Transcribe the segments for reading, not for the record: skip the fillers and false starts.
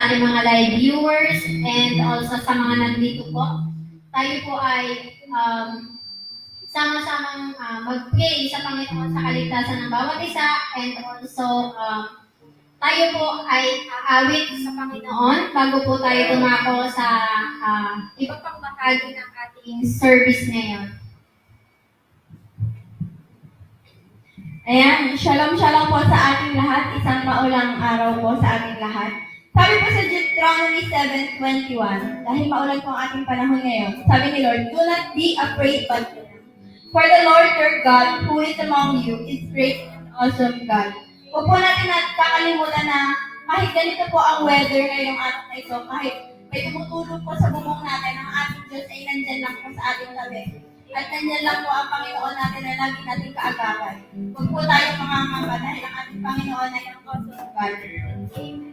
ating mga live viewers and also sa mga nandito po. Tayo po ay sama-samang mag-pray sa Panginoon sa kaligtasan ng bawat isa and also tayo po ay aawit sa Panginoon bago po tayo tumako sa iba pang bahagi ng ating service ngayon. Ayan, shalom po sa ating lahat. Isang maulang araw po sa ating lahat. Sabi po sa Deuteronomy 7:21, dahil maulan po ang ating panahon ngayon, sabi ni Lord, do not be afraid but fear. For the Lord your God, who is among you, is great and awesome God. Huwag po natin kakalimutan na kahit ganito po ang weather ngayong araw na ito, kahit may tumutulog po sa bubong natin, ang ating Diyos ay nandyan lang po sa ating tabi. At nandyan lang po ang Panginoon natin na lagi nating kaagapan. Huwag po tayong mangangamba dahil ang ating Panginoon ay ang awesome God. Amen.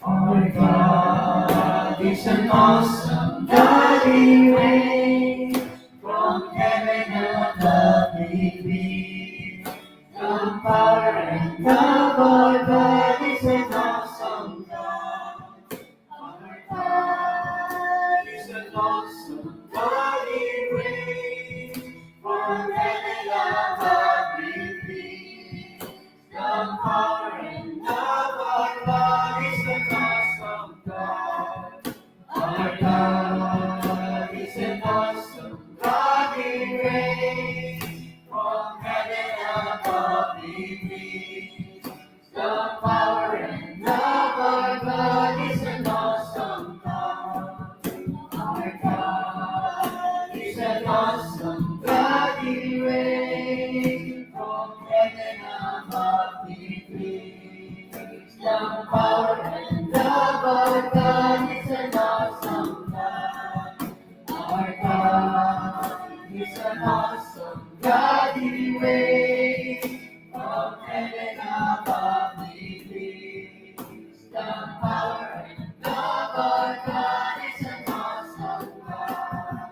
Our God is an awesome God, He reigns from heaven above. He beams the power and love. Our God is an awesome God. Our God is an awesome God. He reigns from heaven above. He beams the power and love. Our God is an awesome God. Our God is an awesome God. He reigns from heaven above. He beams the power and love. Our God is an awesome God. Our God is an awesome God. He reigns from heaven above. He beams the power and love. Our God is an awesome God. Our God is an awesome God. He reigns from heaven above. He beams the power and love. Our God is an awesome God.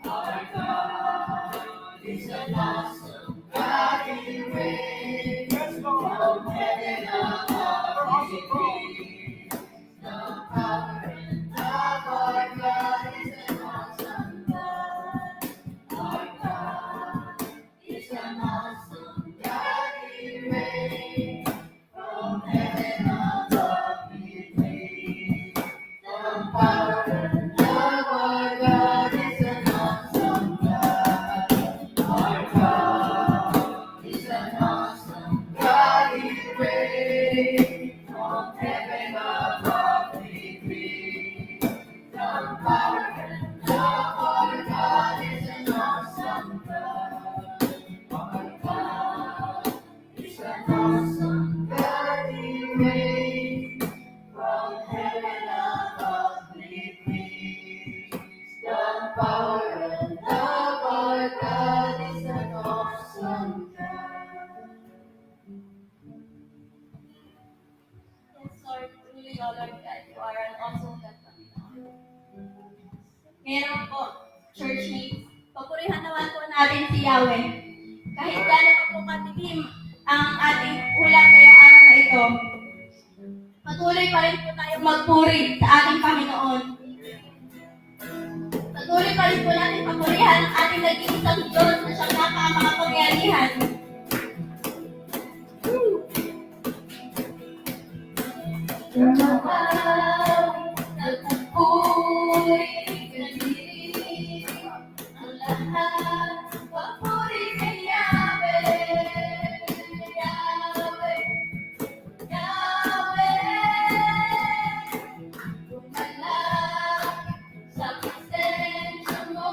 Our God is an awesome God. He reigns from heaven above. He beams the power and love. Our God is an awesome God. Our God is an awesome God. He reigns from heaven above. He beams the power and love. Our God is an awesome God. Our God is an awesome God. He reigns from heaven above. He beams the power and love. Our God is an awesome God. Our God is an awesome God. He reigns from heaven above. He beams the power and love. Our God is an awesome God. Yes, Lord, truly, O Lord God, you are an awesome God, Panginoon. Ngayon naman po, churchmates, papurihan naman po natin si Yahweh. Kahit gano'n pa po katikim ang ating ulam ngayong araw na ito, patuloy pa rin po tayong magpuri sa ating Panginoon. Patuloy pa rin po natin papurihan ang ating nag-iisang Diyos na siyang napakamapangyarihan. Nagpupuri ka din ang lahat, papuri kay Yahweh, Yahweh, Yahweh. Pumalapit sa presensya mo,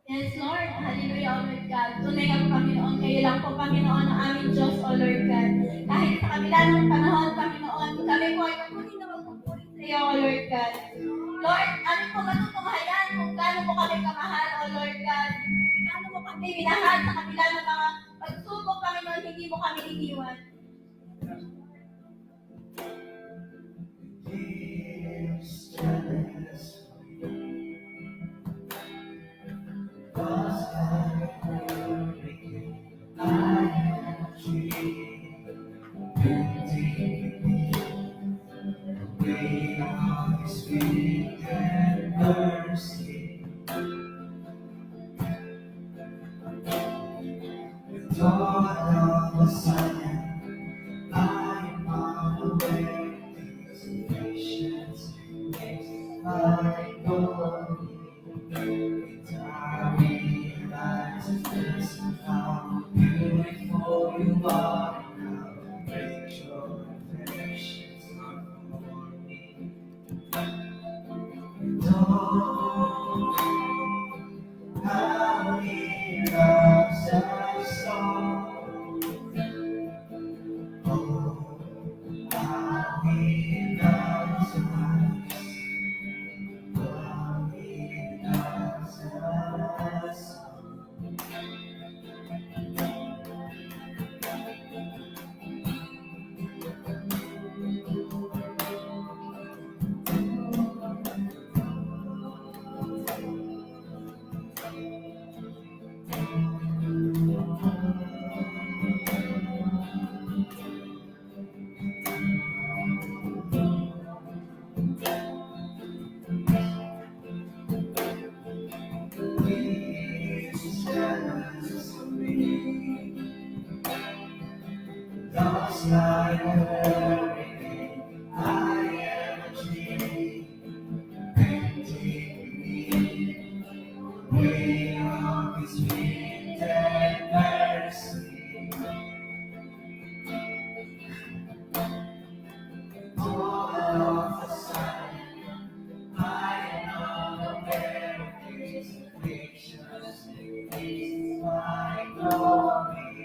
Yes, Lord. Hallelujah, O Lord God. Tunay ang Panginoon. Kayo lang po, Panginoon, ang aming Diyos, O Lord God. Kahit sa kabila ng panahon, Panginoon, kami po ay magpuri na magpupuri sa iyo, O Lord God. Lord, amin po matutunghayan kung gaano mo kami kamahal, O Lord God. Gaano mo kami minahal sa kabila ng mga pagsubok, Panginoon, hindi mo kami iniwan. Years jealous for you. Was I hurricane? I am a tree. Bending beneath the weight of His sweet and mercy. With all of a sudden, I am unaware. Patience makes my glory. And I realize just how beautiful you are, and how great your affections are for me. And oh, how He loves us all. Oh, how He loves us. How He loves us. He is jealous of me. Lost like a hurricane, I am a tree. Bending beneath the weight of His sweet and mercy. All of a sudden, I am unaware of His afflictions. He is my glory.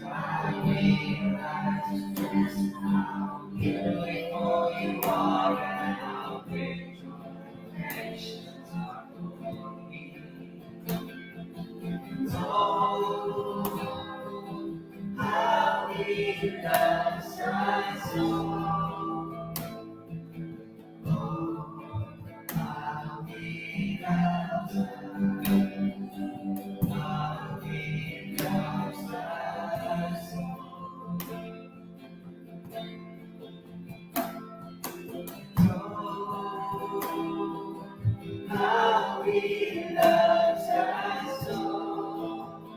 I realize just how beautiful you are, and how great your affections are for me. Oh, how He loves us all. Oh, how He loves us. How He loves us all. Oh, how He loves us all.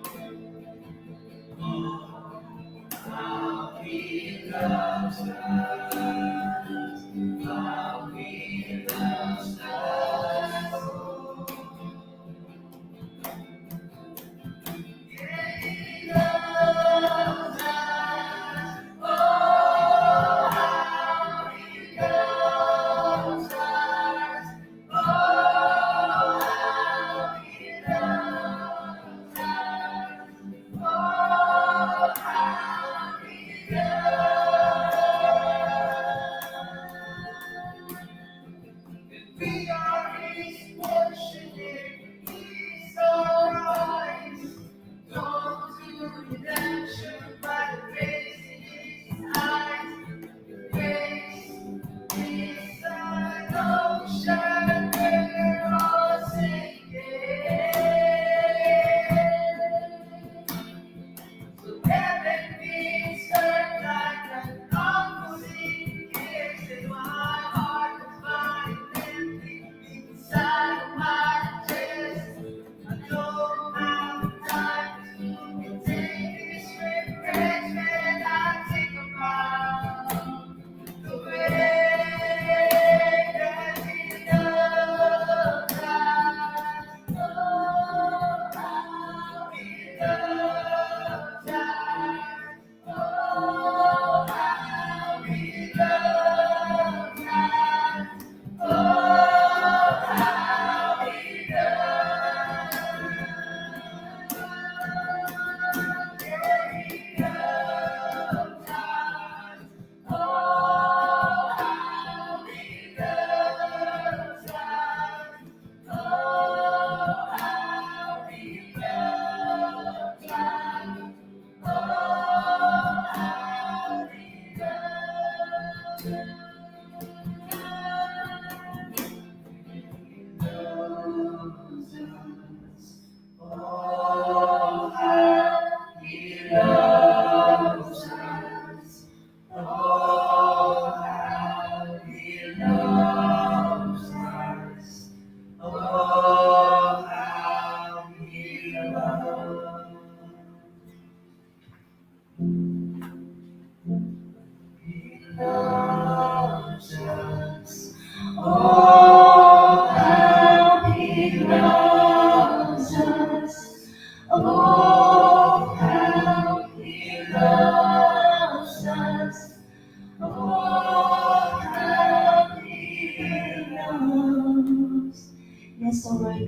Oh, how He loves us. How He loves us all. Yeah, He loves us. Oh, how He loves us. Oh, how He loves us. Oh, how He loves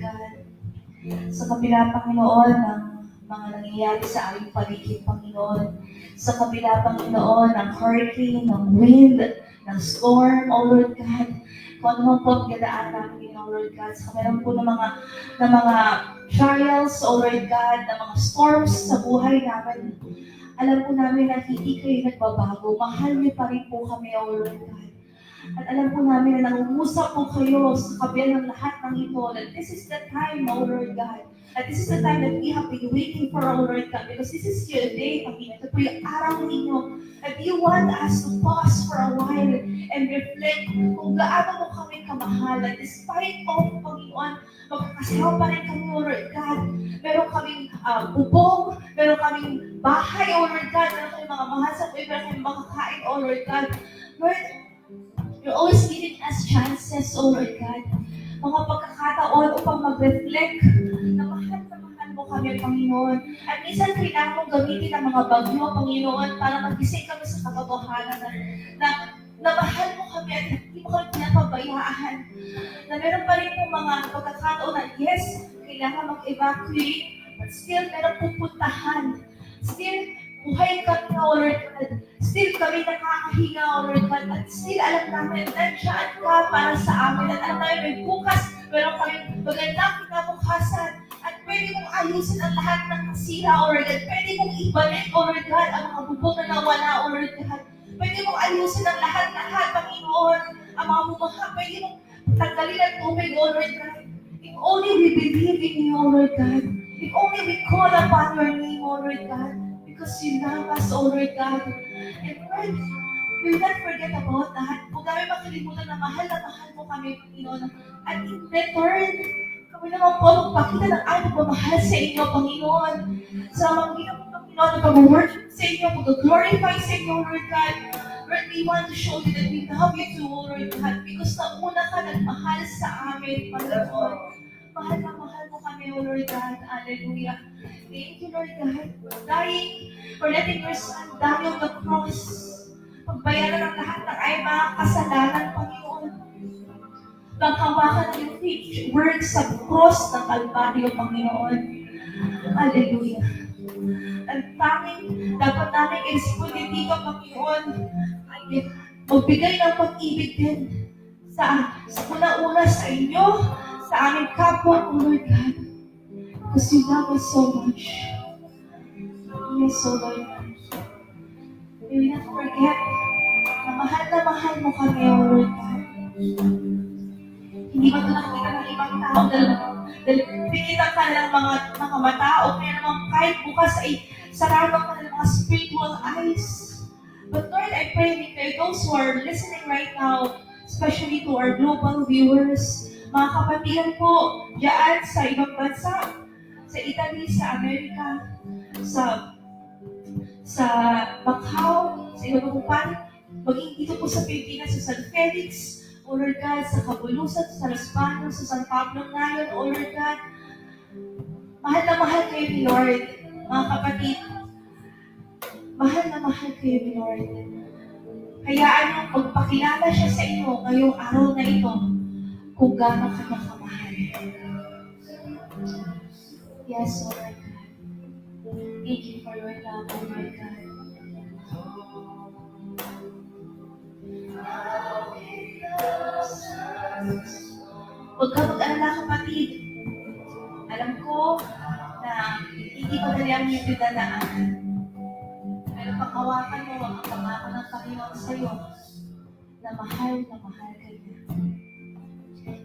God. Sa kabila, Panginoon, ng mga nangyayari sa aming paligid, Panginoon. Sa kabila, Panginoon, ng hurricane, ng wind, ng storm, O Lord God. Kung ano man po ang gadaan namin, O Lord God. Sa kabila po ng mga trials, O Lord God, ng mga storms sa buhay namin. Alam po namin na hindi kayo nagbabago. Mahal niyo pa rin po kami, O Lord God. At alam po namin na nangungusap po kayo sa kabila ng lahat ng ito. That this is the time, O Lord God. That this is the time that we have been waiting for, O Lord God. Because this is your day, Panginoon. Ito po yung araw ninyo. That you want us to pause for a while and reflect kung gaano mo kami kamahal. That despite of, Panginoon, magkakasama pa rin kami, O Lord God. Meron kaming bubong, meron kaming bahay, O Lord God. Meron kaming mga mahal sa buhay, meron kaming makakain, O Lord God. Lord, you're always giving us chances, O Lord God. Mga pagkakataon upang mag-reflect na mahal mo kami, Panginoon. At minsan kailangan mong gamitin ang mga bagyo, Panginoon, para magising kami sa katotohanan na mahal mo kami at hindi mo kami pinapabayaan. Na meron pa rin po mga pagkakataon na yes, kailangan mag-evacuate, but still meron pupuntahan. Still, buhay kami, O Lord God. Still kami nakakahinga, O Lord God. At still alam namin, nandiyan ka para sa amin. At alam namin, may bukas, meron kami magandang kinabukasan. At pwede mong ayusin ang lahat ng nasira, O Lord God. Pwede mong ibalik, O Lord God, ang mga bubong na nawala, O Lord God. Pwede mong ayusin ang lahat, Panginoon. Ang mga bumaha, pwede mong tanggalin ang tubig, O Lord God. If only we believe in you, O Lord God. If only we call upon your name, O Lord God. Because you love us, O Lord God. And Lord, we will not forget about that. Huwag namin makalimutan na mahal mo kami, Panginoon. At in return, kami naman po magpakita ng aming pagmamahal sa inyo, Panginoon. Sa mga ginawa, Panginoon, na pag-worship sa inyo, pag-glorify sa inyo, Lord God. Lord, we want to show you that we love you too, Lord God. Because nauna ka nagmahal sa amin, Panginoon. Mahal mo kami, O Lord God. Hallelujah. Thank you, Lord God, for dying, for letting your Son die on the cross. Pagbayaran ng lahat ng ay mga kasalanan, Panginoon. Paghawakan ng yung finished work sa cross ng Kalbaryo, Panginoon. Hallelujah. Ang tanging dapat namin i-respondin dito, Panginoon, ay magbigay ng pag-ibig din sa una-una sa inyo, sa aming kapwa, O Lord God. Because you love us so much. Yes, O Lord God. We will not forget na mahal mo kami, O Lord God. Hindi ba ito nakikita ng ibang tao dahil pikitan ka ng mga mata o kaya naman kahit bukas ay sarado ka ng mga spiritual eyes. But Lord, I pray that those who are listening right now, especially to our global viewers, mga kapatiran po dyan sa ibang bansa, sa Italy, sa Amerika, sa Macau, sa ibang panig, maging dito po sa Pilipinas, sa San Felix, O Lord God, sa Cabulusan, sa Los Baños, sa San Pablo ngayon, O Lord God. Mahal na mahal kayo ni Lord, mga kapatid. Mahal na mahal kayo ni Lord. Hayaan niyong magpakilala siya sa inyo ngayong araw na ito kung gaano ka na kamahal. Yes, O Lord God. Thank you for your love, O Lord God. Huwag ka mag-alala, kapatid. Alam ko na hindi madali ang iyong dinadaanan. Pero paghawakan mo ang pangako ng Panginoon sa iyo na mahal ka niya.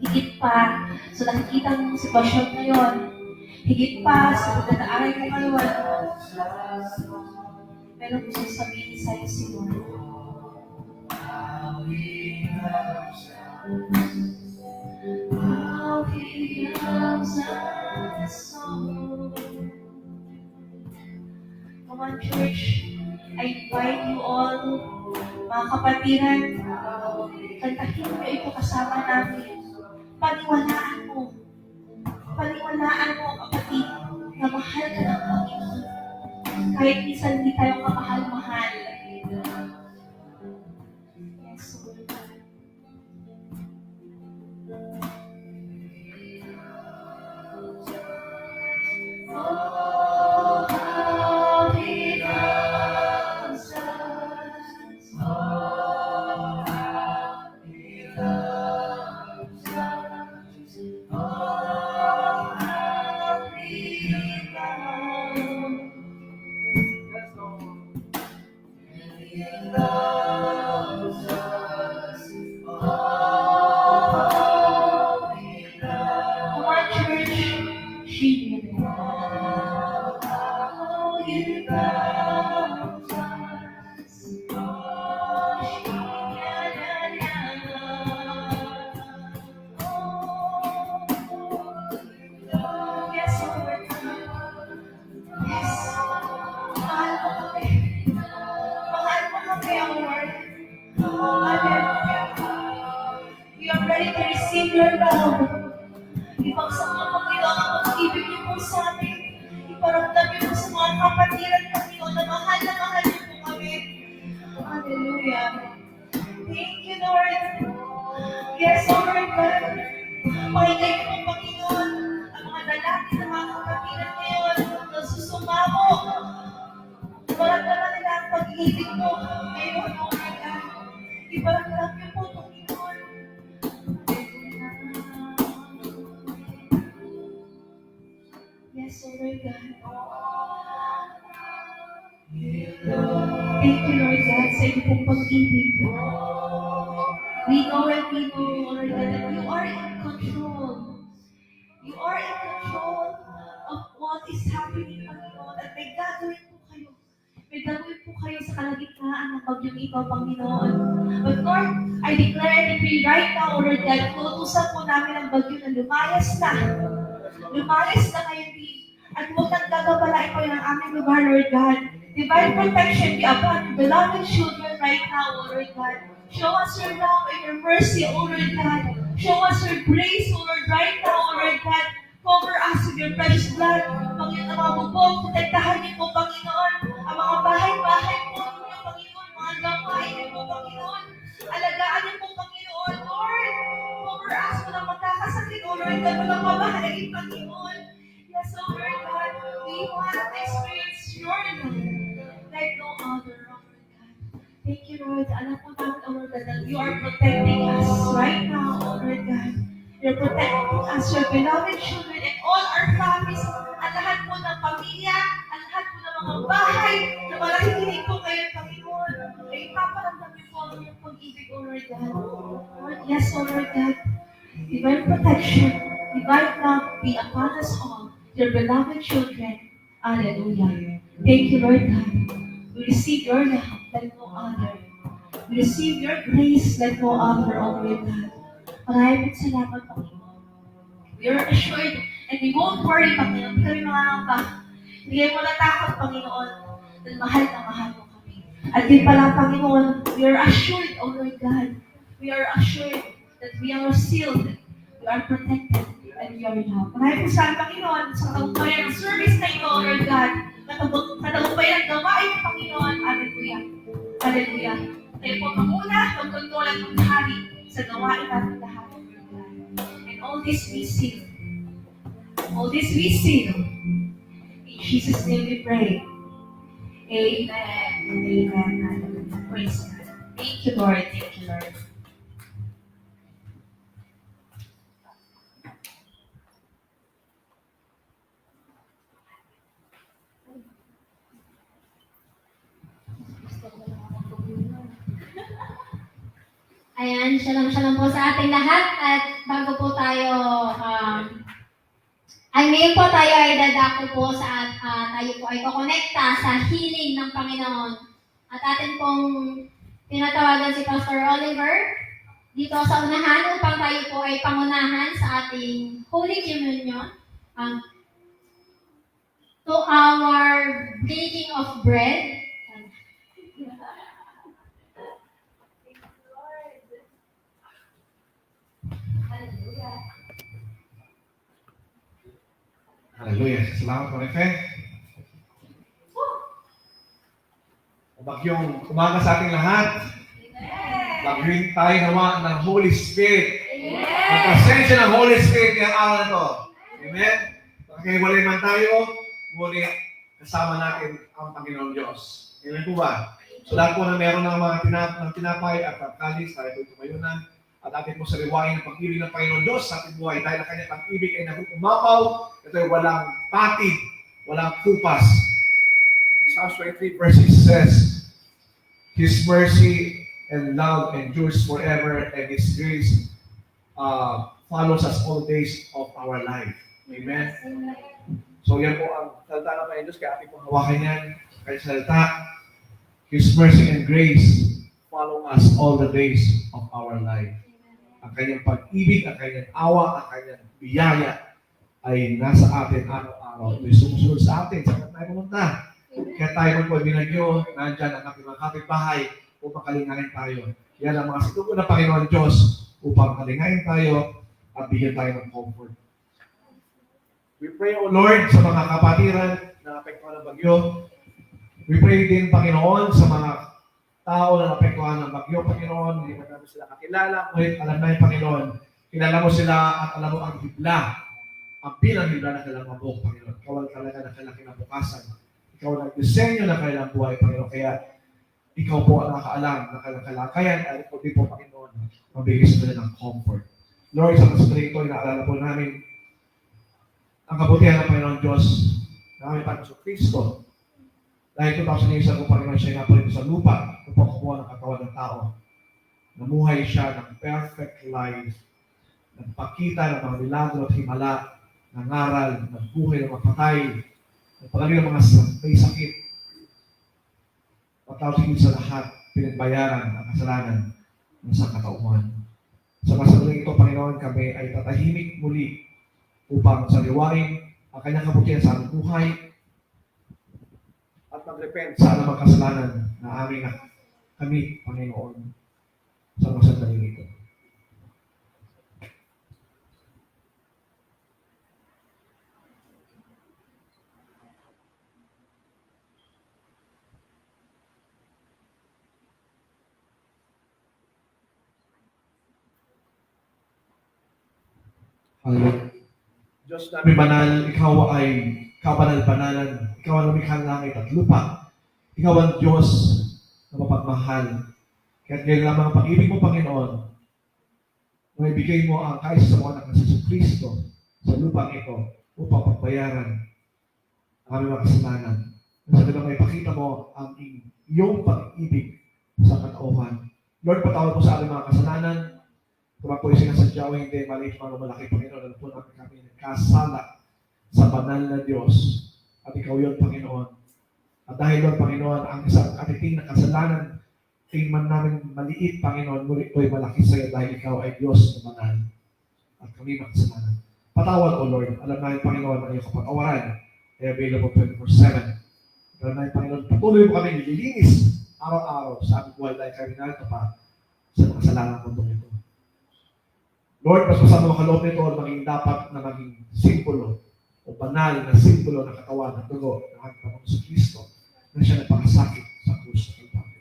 Higit pa sa nakikita mong sitwasyon ngayon, higit pa sa pagdadaanan mo ngayon, pero gusto sabihin sa'yo si Lord. How He loves us so. Come on, church. I invite you all, mga kapatiran, kantahin mo ito kasama namin. Paniwalaan mo, kapatid, na mahal ka ng Panginoon. Kahit minsan hindi tayo kamahal-mahal. Yes, Lord. Shiri you love us. Yes, Lord. Yes. Mahal mo kami. Mahal mo kami, O Lord. Hallelujah. We are ready to receive your love. Ibagsak mo, Panginoon, ang pag-ibig niyo po sa amin. Iparamdam niyo po sa mga kapatiran, Panginoon, na mahal niyo po kami. Hallelujah. Thank you, Lord. Yes, O Lord God. Pakinggan niyo po, Panginoon, ang mga lalaki na mga kapatiran ngayon na susumamo. Maramdaman nila ang pag-ibig mo ngayon, O Lord God. Iparamdam niyo po, Panginoon. Yes, O Lord God. Thank you, Lord God, sa iyo pong pag-ibig. We know and we know, Lord God, that you are in control. You are in control of what is happening, Panginoon. At may gagawin po kayo. May gagawin po kayo sa kalagitnaan ng bagyong ito, Panginoon. But Lord, I declare and decree right now, Lord God, tutusan po namin ang bagyo na lumayas na. Lumayas na ngayon din. At huwag nang gagabalain ko ng aming lugar, Lord God. Divine protection be upon your beloved children right now, O Lord God. Show us your love and your mercy, O Lord God. Show us your grace, O Lord, right now, O Lord God. Cover us with your precious blood. Panginoon, ang mga bubong, protektahan niyo po, Panginoon. Ang mga bahay-bahay po ninyo, Panginoon. Mga gawain niyo po, Panginoon. Alagaan niyo po, Panginoon, Lord. Cover us walang magkakasakit, O Lord God. Walang mabahalagin, Panginoon. Yes, O Lord God. We want to experience your love like no other, O Lord God. Thank you, Lord. Alam po namin, O Lord God, that you are protecting us right now, O Lord God. You're protecting us, your beloved children, and all our families. Ang lahat po ng pamilya, ang lahat po ng mga bahay na malakikinig po kayo, Panginoon. Ay ipaparamdam niyo po ang iyong pag-ibig, O Lord God. Lord, yes, O Lord God. Divine protection, divine love be upon us all, your beloved children. Hallelujah. Thank you, Lord God. We receive your love like no other. We receive your grace like no other, O Lord God. Maraming salamat, Panginoon. We are assured and we won't worry, Panginoon. Hindi kami mangangamba. Hindi kayo malatakot, Panginoon. Dahil mahal na mahal mo kami. At din pala, Panginoon, we are assured, O Lord God. We are assured that we are sealed, we are protected, and we are loved. Maraming salamat, Panginoon, sa katagumpayan ng service na ito, O Lord God. Katagumpayan ng gawain ng Panginoon. Hallelujah. Hallelujah. Kayo po mamuna, magkontrol at maghari sa gawain natin lahat, O Lord God. And all this we seal. All this we seal. In Jesus' name we pray. Amen. Amen. Praise God. Thank you, Lord. Thank you, Lord. Ayan, shalom po sa ating lahat. At bago po tayo, ngayon po tayo ay dadako po sa, tayo po ay kukonekta sa healing ng Panginoon. At atin pong tinatawagan si Pastor Oliver dito sa unahan upang tayo po ay pangunahan sa ating Holy Communion. To our breaking of bread. Hallelujah. Salamat po, Refe. Bagyong umaga sa ating lahat. Bagyong tayo nawa ng Holy Spirit. Ang presensya ng Holy Spirit yung araw na to. Amen? Pakiwalay man tayo, ngunit kasama natin ang Panginoon Diyos. Amen po ba? So lahat po na meron ng mga tinapay at kalis, tayo po tumayo na. At atin po sariwain ang pag-ibig ng Panginoon Diyos sa ating buhay. Dahil ang kanyang pag-ibig ay nakukumapaw, ito ay walang patid, walang kupas. Psalms 23 verse 6 says, His mercy and love endures forever, and His grace follows us all days of our life. Amen? So yan po ang salita ng Panginoon Diyos, kaya ating pong hawakan yan. Kaya salita, His mercy and grace follow us all the days of our life. Ang kanyang pag-ibig, ang kanyang awa, ang kanyang biyaya ay nasa atin araw-araw. Ito'y sumusunod sa atin, sa tayo pumunta. Kaya tayo po binagyo, nandyan ang ating mga kapitbahay upang kalingahin tayo. Yan ang mga situko ng Panginoon Diyos upang kalingahin tayo at bigyan tayo ng comfort. We pray, O Lord, sa mga kapatiran na apektuhan ng bagyo. We pray din, Panginoon, sa mga tao na apektuhan ng bagyo, Panginoon. Hindi mo namin sila kakilala. Ngunit alam na yung Panginoon. Kilala mo sila at alam mo ang hibla. Ang bilang hibla na kailang mabok, Panginoon. Ikaw ang talaga na kailang kinabukasan. Ikaw ang nag-disenyo na kailang buhay, Panginoon. Kaya ikaw po ang nakaalam na kailang kalakayan at ikaw din po, Panginoon, mabigay sa nila ng comfort. Lord, sa kasutri ito, inaalala po namin ang kabutihan ng Panginoon Diyos na aming Panginoon Kristo. Dahil 2,000 years ago, Panginoon, siya nga po rito sa lupa upang kumuha ng katawan ng tao. Namuhay siya ng perfect life. Nagpakita ng mga milagro at himala, nangaral, nagbuhay ng mga patay, nagpagaling ng mga may sakit. 2,000 years sa lahat, pinagbayaran ang kasalanan ng sa katauhan. Sa masaling ito, Panginoon, kami ay tatahimik muli upang saliwain ang kanyang kabutihan sa aming buhay at mag-repent sa anumang kasalanan na aming kami, Panginoon, sa masaling ito. Hallelujah. Diyos namin banal, ikaw ay kabanal-banalan. Ikaw ang lumikha ng langit at lupa. Ikaw ang Diyos na mapagmahal. Kaya ngayon lamang ang pag-ibig mo, Panginoon, na ibigay mo ang kaisa sa mga anak ng Jesu Kristo sa lupang ito upang pagbayaran ang aming mga kasalanan. Sa ganun ay pakita mo ang iyong pag-ibig sa katauhan. Lord, patawad po sa aming mga kasalanan. Kung ako yung sinasadya o hindi, maliit man o malaki, Panginoon, alam po namin kami nagkasala sa banal na Diyos. At ikaw yun, Panginoon. At dahil yun, Panginoon, ang isang katiting na kasalanan, tingman namin maliit, Panginoon, ngunit ko'y malaki sa iyo dahil ikaw ay Diyos na banal. At kami makasalanan. Patawad, O Lord. Alam namin, Panginoon, ang iyong kapatawaran ay available 24/7. Alam namin, Panginoon, patuloy mo kami nililinis araw-araw sa aming buhay dahil kami narito pa sa kasalanan ng mundong ito. Lord, mas masama mo kaloob nito maging dapat na maging simbolo o banal na simbolo ng katawan ng dugo ng ating Panginoon sa Kristo na siya nagpakasakit sa krus ng Kalbaryo.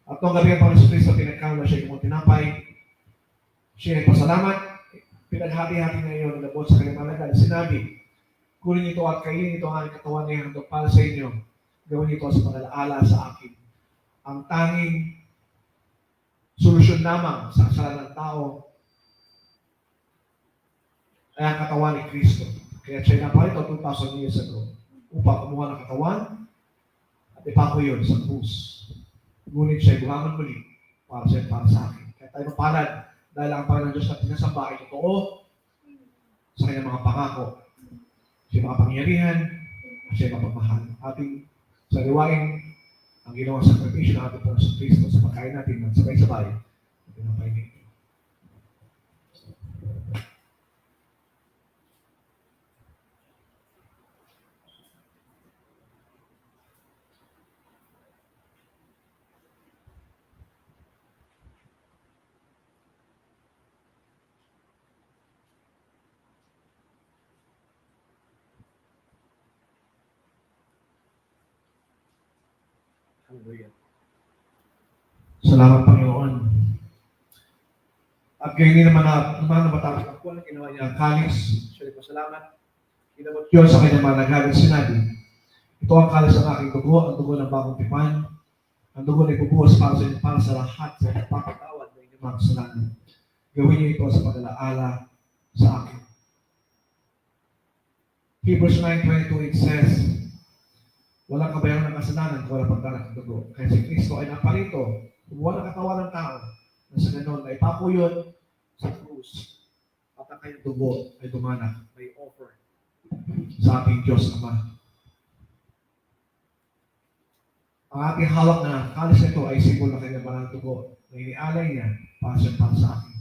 At noong gabi ang Panginoon sa Kristo, pinagkano na siya yung tinapay. Siya ay pasalamat. Pinaghati-hati na iyon na sa kanyang malagal. Sinabi, kunin ito at kainin ito ang aking katawan ngayon hanggang para sa inyo. Gawin ito sa pag-alaala sa akin. Ang tanging solusyon lamang sa kasalanan ng tao ay ang katawan ni Kristo. Kaya siya naparito 2,000 years ago upang kumuha ng katawan at ipako yun sa krus. Ngunit siya buhangon muli para sa akin. Kaya tayo mapalad dahil ang Panginoon Diyos na pinasamba ay totoo sa kanyang mga pangako. Siya makapangyarihan at siya mapagmahal. Ating saliwain ang ginawang sakripisyo ng ating Panginoon sa Kristo sa pagkain natin ng sabay-sabay at pinapainig. Hallelujah. Salamat, Panginoon. At ganyan naman na matapos ang kuwan, ginawa niya ang kalis. Siya rin pasalamat. Ginamot yun sa kanyang mga nagalit. Sinabi, ito ang kalis ng aking dugo, ang dugo ng bagong tipan. Ang dugo na ibubuhos para sa inyo, para sa lahat sa pagpapatawad ng inyong mga kasalanan. Gawin niyo ito sa pag-alaala sa akin. Hebrews 9:22, it says, walang kabayaran ng kasalanan kung walang pagdanak ng dugo. Kaya si Kristo ay naparito, kumuha ng katawan ng tao, na sa ganon, na ipako yun sa krus. At ang kanyang dugo ay dumanak. May sa ating Diyos Ama. Ang ating hawak na kalis nito ay simbolo ng kanyang banal na dugo na inialay niya para sa atin.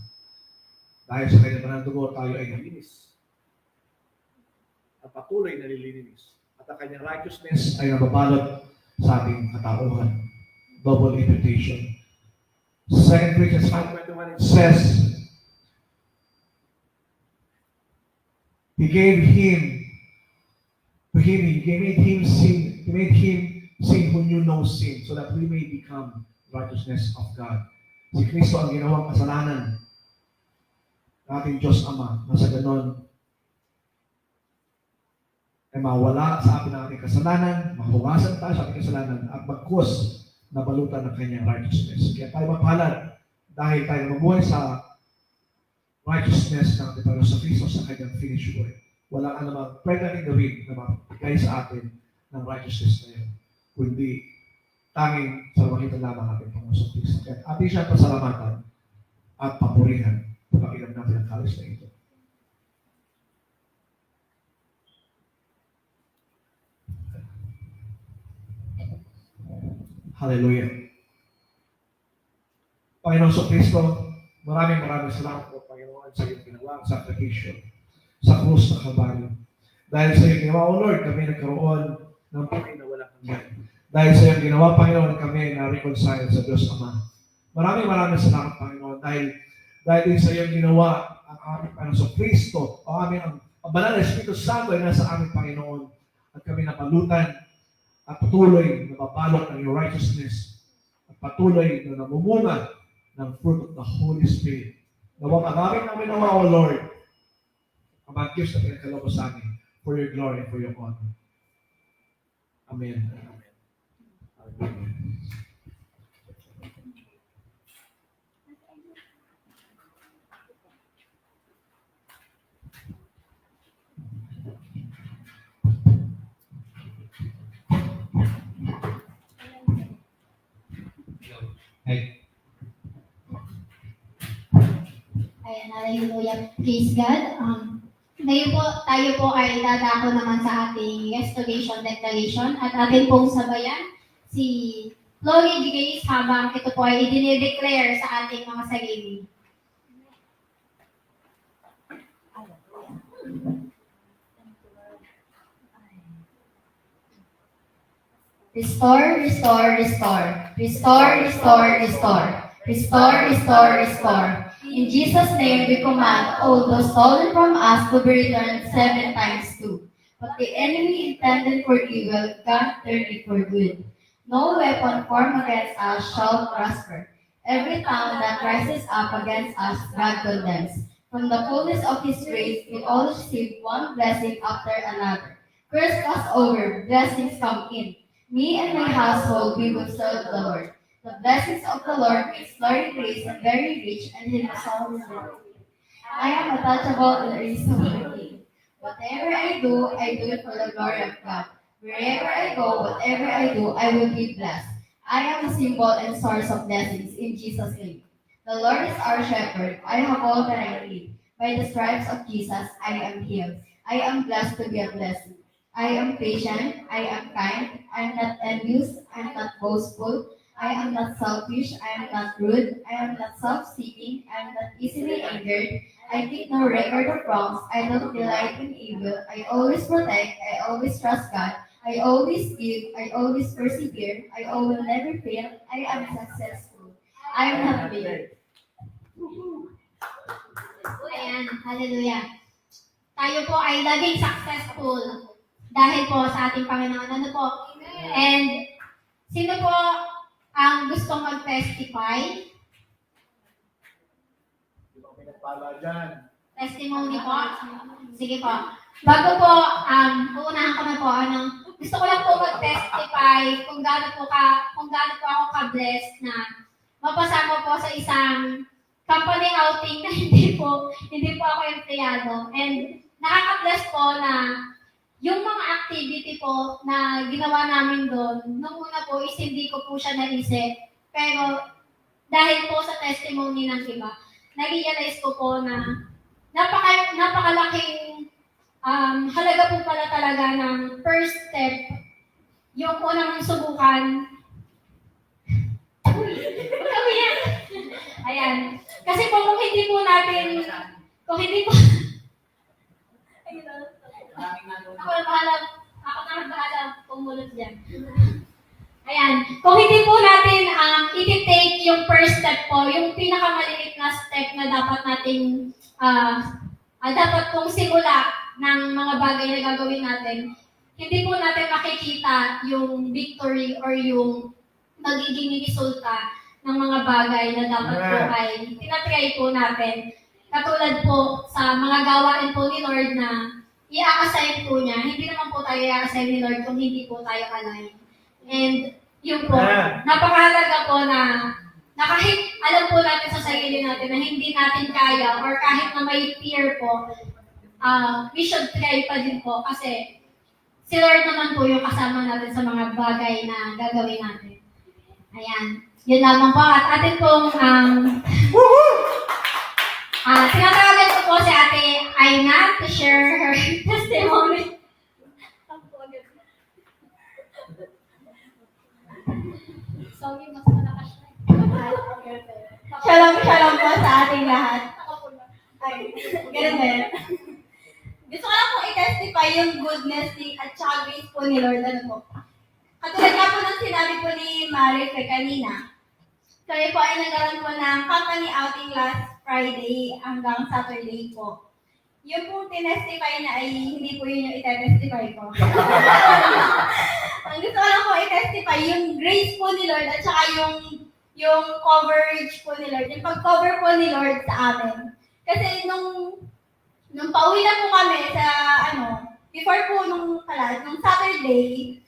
Dahil sa kanyang banal na dugo, tayo ay nalinis. At patuloy na nililinis. At ang kanyang righteousness ay nababalot sa ating katauhan. Double imputation. 2 Corinthians 5:21 it says, He made him sin who knew no sin, so that we may become righteousness of God. Si Kristo ang ginawang kasalanan ng ating Diyos Ama, na sa ganon ay mawala sa atin ang ating kasalanan, mahugasan tayo sa ating kasalanan, at magkus na balutan ng kanyang righteousness. Kaya tayo mapalad dahil tayo mabuhay sa righteousness ng ating Panginoon sa Kristo sa kanyang finished work. Walang anumang pwede natin gawin na mapigay sa atin ng righteousness na yun, kundi tanging sa makita lamang ating Panginoon sa Kristo. Kaya ating siya pasalamatan at papurihan kapag ilam natin ang kalis na ito. Hallelujah. Panginoon sa Kristo, maraming salamat po, Panginoon, sa iyong ginawang sakripisyo sa krus ng Kalbaryo. Dahil sa iyong ginawa, O Lord, kami nagkaroon ng buhay na walang hanggan. Dahil sa iyong ginawa, Panginoon, kami na-reconcile sa Diyos Ama. Maraming salamat, Panginoon, dahil din sa iyong ginawa ang aming Panginoon sa Kristo, ang banal na Espiritu Santo ay nasa aming Panginoon, at kami napalutan at patuloy na mabalot ng iyong righteousness at patuloy na namumunga ng fruit of the Holy Spirit. Nawang ang namin nawa, O Lord, ang mga gifts na pinagkaloob sa amin for your glory and for your honor. Amen. Amen. Hey. Ayan, hallelujah. Praise God. Ngayon po, tayo po ay dadako naman sa ating restoration declaration at atin pong sabayan si Chloe D. Gaze habang ito po ay i-declare sa ating mga sarili. Restore, restore, restore. Restore, restore, restore. Restore, restore, restore. In Jesus' name we command all those stolen from us to be returned 7 times 2. What the enemy intended for evil, God turned it for good. No weapon formed against us shall prosper. Every tongue that rises up against us, God condemns. From the fullness of His grace, we all receive one blessing after another. Curse us over, blessings come in. Me and my household, we will serve the Lord. The blessings of the Lord makes glory, grace, and very rich, and His soul is rich. I am untouchable and irresistible. Whatever I do it for the glory of God. Wherever I go, whatever I do, I will be blessed. I am a symbol and source of blessings in Jesus' name. The Lord is our shepherd. I have all that I need. By the stripes of Jesus, I am healed. I am blessed to be a blessing. I am patient. I am kind. I am not envious. I am not boastful. I am not selfish. I am not rude. I am not self-seeking. I am not easily angered. I take no record of wrongs. I don't delight in evil. I always protect. I always trust God. I always give. I always persevere. I will never fail. I am successful. I am not failed. Ayan, hallelujah. Tayo po ay laging successful dahil po sa ating Panginoon. Ano po? And sino po ang gustong mag-testify? Testimony po? Sige po. Bago po, uunahan ko na po, gusto ko lang po mag-testify kung gaano po ako ka-blessed na mapasama po sa isang company outing na hindi po ako empleyado. And nakaka-bless po na yung mga activity po na ginawa namin doon, nung una po is hindi ko po siya naisip. Pero dahil po sa testimony ng iba, na-realize ko po na napakalaking halaga po pala talaga ng first step, yung unang subukan. Kami yan. Ayan. Kasi po kung hindi po natin, kung hindi po, ako na bahala pumunod dyan. Ayan. Kung hindi po natin iti-take yung first step po, yung pinakamaliit na step na dapat nating dapat pong simula ng mga bagay na gagawin natin, hindi po natin makikita yung victory or yung magiging resulta ng mga bagay na dapat po ay tinatry po natin. Katulad po sa mga gawain po ni Lord na i-assign po niya, hindi naman po tayo i-assign ni Lord kung hindi po tayo align. And yun po, napakahalaga po na kahit alam po natin sa sarili natin na hindi natin kaya or kahit na may fear po, we should try pa din po kasi si Lord naman po yung kasama natin sa mga bagay na gagawin natin. Ayan. Yun lamang po. At atin pong tinatawagan ko po si Ate Aina to share her testimony. Sorry, mas malakas siya. Shalom po sa ating lahat. Ay, ganun ba yun? Gusto ko lang po i-testify yung goodness at saka grace po ni Lord. Ano po? Katulad nga po ng sinabi po ni Marife kanina, kami po ay nagkaroon po ng company outing last Friday hanggang Saturday po. Yung po tinestify na ay hindi po yun yung i-testify ko. Ang gusto ko lang po i-testify yung grace po ni Lord at saka yung coverage po ni Lord, yung pag-cover po ni Lord sa amin. Kasi nung pauwi na po kami sa before po nung Saturday,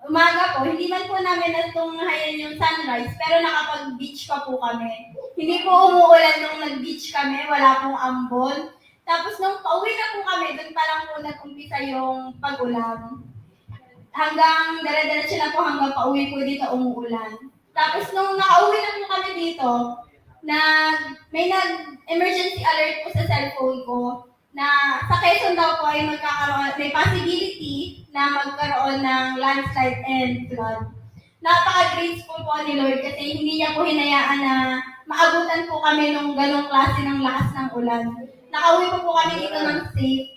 umaga po, hindi man po namin natunghayan yung sunrise, pero nakapag-beach pa po kami. Hindi po umuulan nung nag-beach kami, wala pong ambon. Tapos nung pauwi na po kami, doon pa lang po nag-umpisa yung pag-ulan. Hanggang dire-diretso na po hanggang pauwi po dito umuulan. Tapos nung nakauwi na po kami dito, may nag-emergency alert po sa cellphone ko na sa Quezon daw po ay may possibility na magkaroon ng landslide and flood. Napaka-grateful po ni Lord kasi hindi niya po hinayaan na maabutan po kami nung ganong klase ng lakas ng ulan. Nakauwi po kami dito ng safe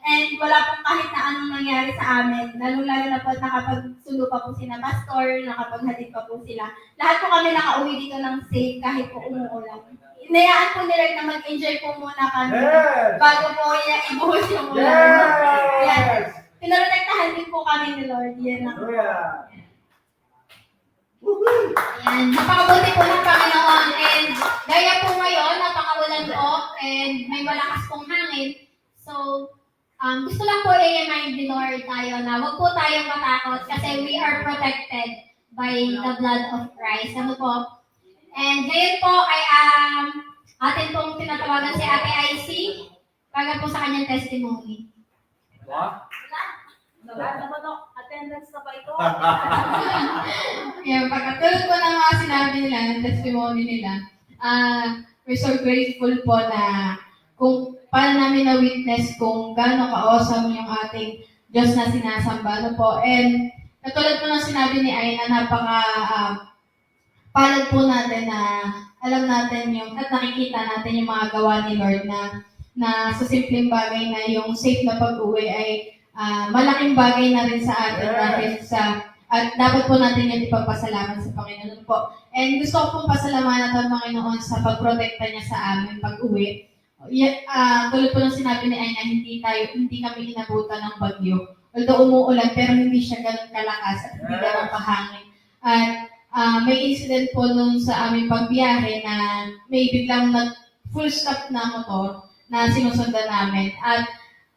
and wala pong kahit na anong nangyari sa amin. Lalo-lalo na po nakapagsundo pa po sila pastor, nakapaghatid pa po sila. Lahat po kami nakauwi dito ng safe kahit po umuulan. Hinayaan po ni Lord na mag-enjoy po muna kami bago po niya ibuhos yung ulan. Yan. Pinoprotektahan din po kami ni Lord. Yan lang. Ayan. Napakabuti po ng Panginoon and gaya po ngayon, napakaulan po and may malakas pong hangin. So, gusto lang po i-remind ni Lord tayo na huwag po tayong matakot kasi we are protected by the blood of Christ. Ano po? And ngayon po ay atin pong tinatawagan si Ate IC para po sa kanyang testimony. Attendance na ba ito? Yan, pagkatulad po ng mga sinabi nila, ng testimony nila, we're so grateful po na kung paano namin na-witness kung gaano ka-awesome yung ating Diyos na sinasamba. Ano po? And katulad po ng sinabi ni Aina, palad po natin na alam natin at nakikita natin yung mga gawa ni Lord na sa simpleng bagay na yung safe na pag-uwi ay malaking bagay na rin sa atin at dapat po natin yung ipagpasalamat sa Panginoon po. And gusto ko pong pasalamatan ang Panginoon sa pagprotekta niya sa amin pag-uwi. Tulad po ng sinabi ni Aina, hindi kami inabutan ng bagyo. Although umuulan, pero hindi siya ganun kalakas at hindi ganun kahangin. At may incident po nung sa aming pagbiyahe na may biglang full stop na motor na sinusundan namin. At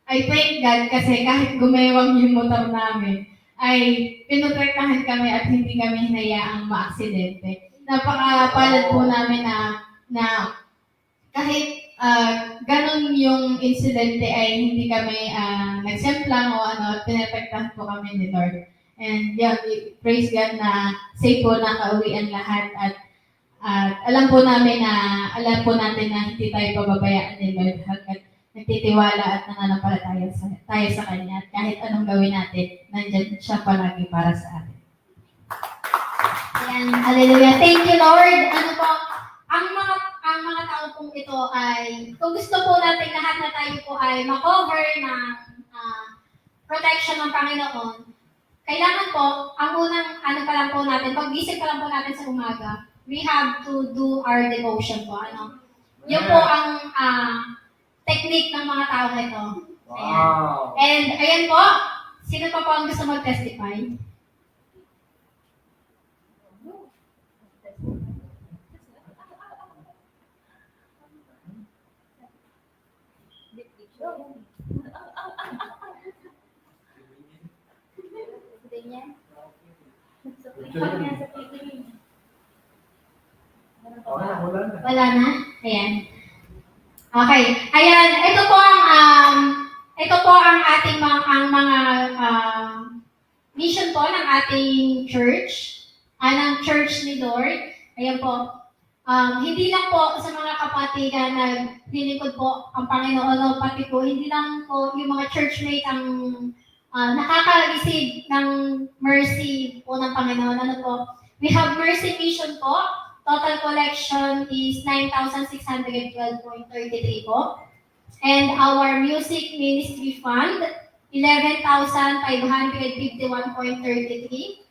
I thank God kasi kahit gumewang yung motor namin, ay pinotektahan kami at hindi kami hinayaang maaksidente. Napakapalad po namin na kahit ganun yung insidente ay hindi kami nagsemplang o pinotektahan po kami ni Lord. And yeah, praise God na safe po nakauwian lahat at alam po natin na hindi tayo pababayaan ni Lord hanggat nagtitiwala at nananampalataya tayo sa Kanya. At kahit anong gawin natin, nandyan siya palagi para sa atin. Ayan, hallelujah. Thank you, Lord. Ano po, ang mga tao pong ito ay, kung gusto po natin lahat na tayo po ay makover ng protection ng Panginoon, kailangan po, ang unang ano pa lang po natin, pag-isip pa lang po natin sa umaga, we have to do our devotion po. Ano? Yun po ang technique ng mga tao ito. Ayan. And ayan po, sino pa po ang gusto mag-testify? Wala na? Ayan. Okay. Ayan, ito po ang ating mga mission po ng ating church, ng church ni Lord. Ayan po. Hindi lang po sa mga kapatid na naglilingkod po ang Panginoon, o pati po, hindi lang po yung mga churchmate ang nakaka-receive ng mercy po ng Panginoon. Ano po? We have mercy mission po. Total collection is 9,612.33 po. And our music ministry fund, 11,551.33.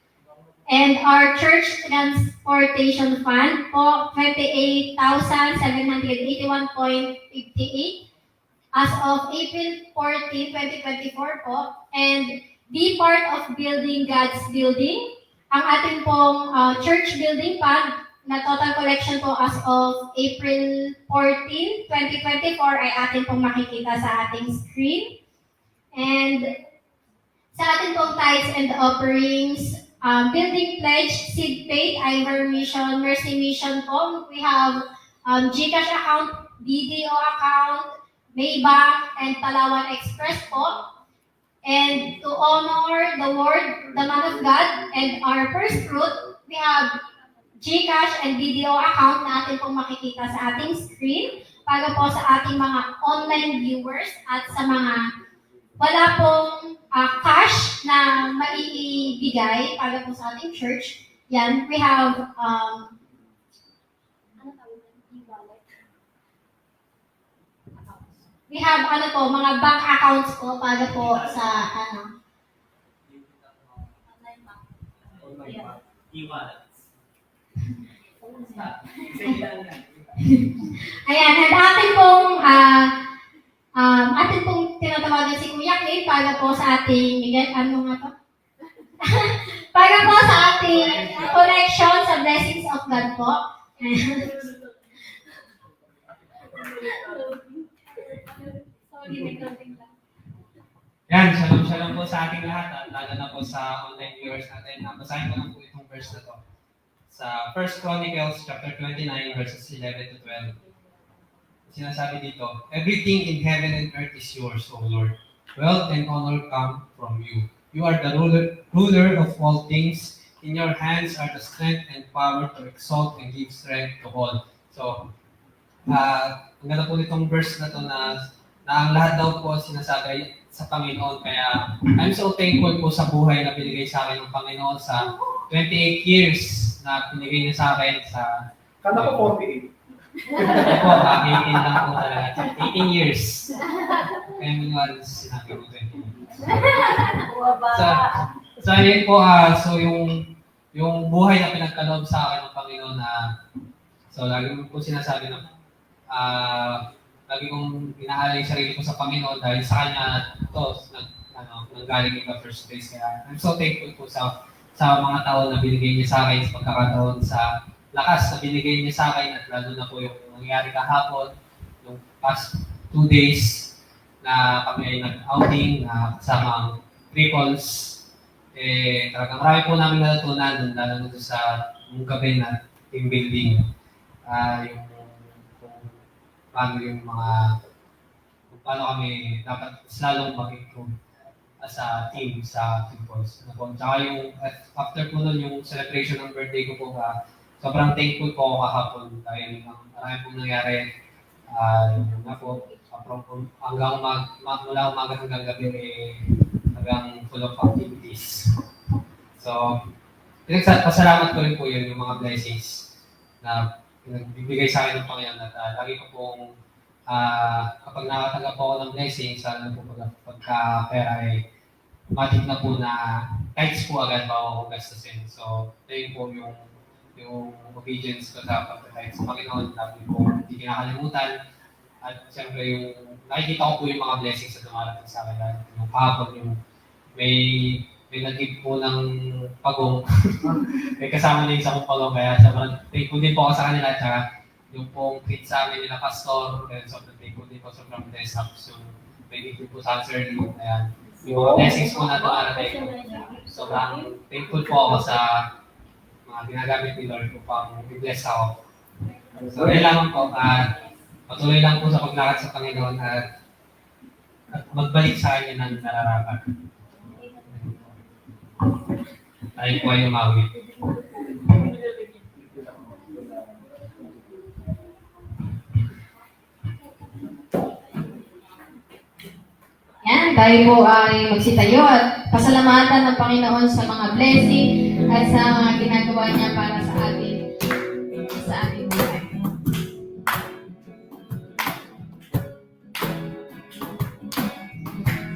And our church transportation fund po, 28,781.58 as of April 14, 2024 po. And be part of building God's building. Ang ating pong church building fund na total collection po as of April 14, 2024 ay atin pong makikita sa ating screen. And sa ating pong tithes and offerings, building pledge, seed paid, Ivor Mission, Mercy Mission po. We have GCash account, BDO account, Maybank, and Palawan Express po. And to honor the word, the man of God, and our first fruit, we have GCash and BDO account na atin pong makikita sa ating screen para po sa ating mga online viewers at sa mga wala pong cash na maibigay para po sa ating church. Yan, we have we have mga bank accounts po para po sa Ayan, at atin pong tinatawagan si Kuya Cliff para po sa ating, para po sa ating connection sa blessings of God po. Yan, shalom po sa ating lahat at lalo na po sa online viewers natin. Basahin ko lang po itong verse na to. Sa 1 Chronicles chapter 29 verses 11 to 12. Sinasabi dito, everything in heaven and earth is yours, O Lord. Wealth and honor come from you. You are the ruler of all things. In your hands are the strength and power to exalt and give strength to all. So, ang ganda po nitong verse na to na ang lahat daw po sinasabi sa Panginoon. Kaya I'm so thankful po sa buhay na binigay sa akin ng Panginoon sa 28 years na binigay niya sa akin sa... Kala ko 48. Ito po, 18 lang po talaga. 18 years. Kaya minuan sinabi ko 20 years. So yun po, so yung buhay na pinagkaloob sa akin ng Panginoon na so lagi ko sinasabi na lagi kong inaalay yung sarili ko sa Panginoon dahil sa Kanya ito nanggaling in the first place. Kaya I'm so thankful po sa mga taon na binigay niya sa akin, sa pagkakataon, sa lakas na binigay niya sa akin at lalo na po yung nangyari kahapon, yung past 2 days na kami ay nag-outing na kasama ang triples. Talagang marami po namin natutunan lalo na sa gabi na team building. Kung paano kami dapat slalong mag-improve as a team sa triples. Tsaka yung after po nun, yung celebration ng birthday ko po, sobrang thankful po ako kahapon dahil marami pong nangyari. hanggang mula umaga hanggang gabi hanggang full of activities. So, pasalamat ko rin po yun, yung mga blessings na nagbibigay sa akin ng Panginoon at lagi ko pong kapag nakatanggap ako ng blessings, lalo po pagka-pera ay matik na po na kahit po agad bago ako gastusin. So, ito po yung obedience ko sa pagkakahit sa Panginoon, lagi po hindi kinakalimutan. At siyempre yung nakikita ko po yung mga blessings na dumarating sa akin. Yung kahapon, yung may nag-give po ng pagong. May kasama na yung isang pagong. Kaya sobrang thankful din po ako sa kanila. At saka yung pong treat sa amin nila pastor. Kaya sobrang thankful din po sobrang blessed. Tapos yung may po sa Sir Lee. Kaya yung mga blessings po na dumarating. Sobrang thankful po ako sa mga ginagamit ni Lord upang i-bless ako. So, yun lang po. Patuloy lang po sa paglakad sa Panginoon at magbalik sa Kanya ng nararapat. Tayo po ay umawi. Yan, tayo po ay magsitayo at pasalamatan ng Panginoon sa mga blessing at sa mga ginagawa niya para sa atin, sa ating buhay.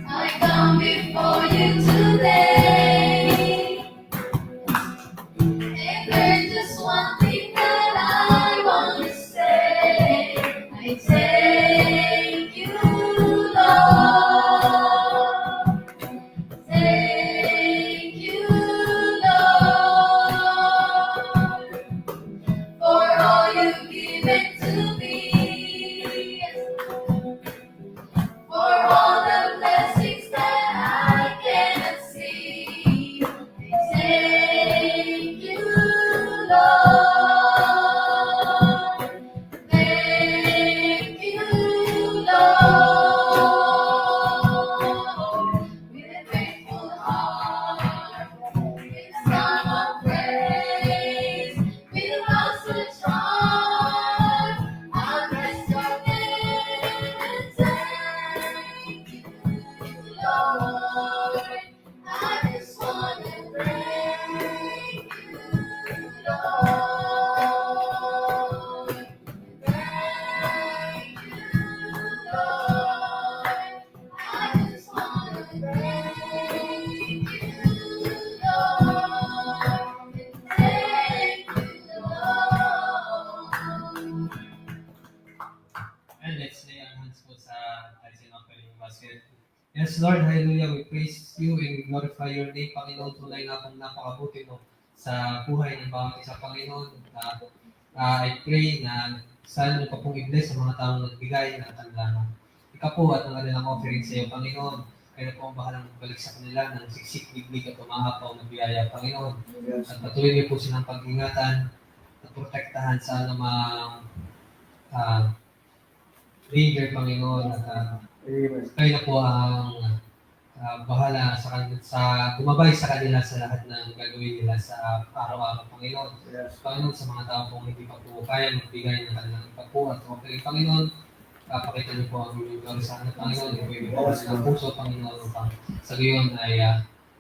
I come before you today, and there's just one thing that I want to say. I thank you, Lord. Thank you, Lord, for all you've given to me. For all the blessings that I cannot see. Thank you, Lord. Thank you, Lord. With a grateful heart, with a song of praise, with a mouth so strong, I'll bless your name and thank you, Lord. I just want to thank you, Lord. Thank you, Lord. I just want to thank you, Lord. Thank you, Lord. And let's lay our hands po sa tithes and offering basket. Yes, Lord, hallelujah. We praise you and we glorify your name, Panginoon. Tunay na pong napakabuti mo sa buhay ng bawat isa, Panginoon. I pray na saan mo pa pong i-bless sa mga taong nagbigay na tanda ikaw po at ang kanilang offering sa iyo, Panginoon. Kaya po ang bahalang magbalik sa kanila ng siksik, biglig at umahapaw na biyaya, Panginoon. At patuloy niyo po silang pag-ingatan at protektahan sa anumang danger, Panginoon. At kayo na po ang bahala sa gumabay sa kanila sa lahat ng gagawin nila sa araw-araw, Panginoon. Panginoon, sa mga tao pong hindi pa po kaya magbigay ng kanilang pagpo at offering, Panginoon, pakita niyo po ang inyong karusahan, Panginoon. Ibigay po ng puso, Panginoon, upang sa gayon ay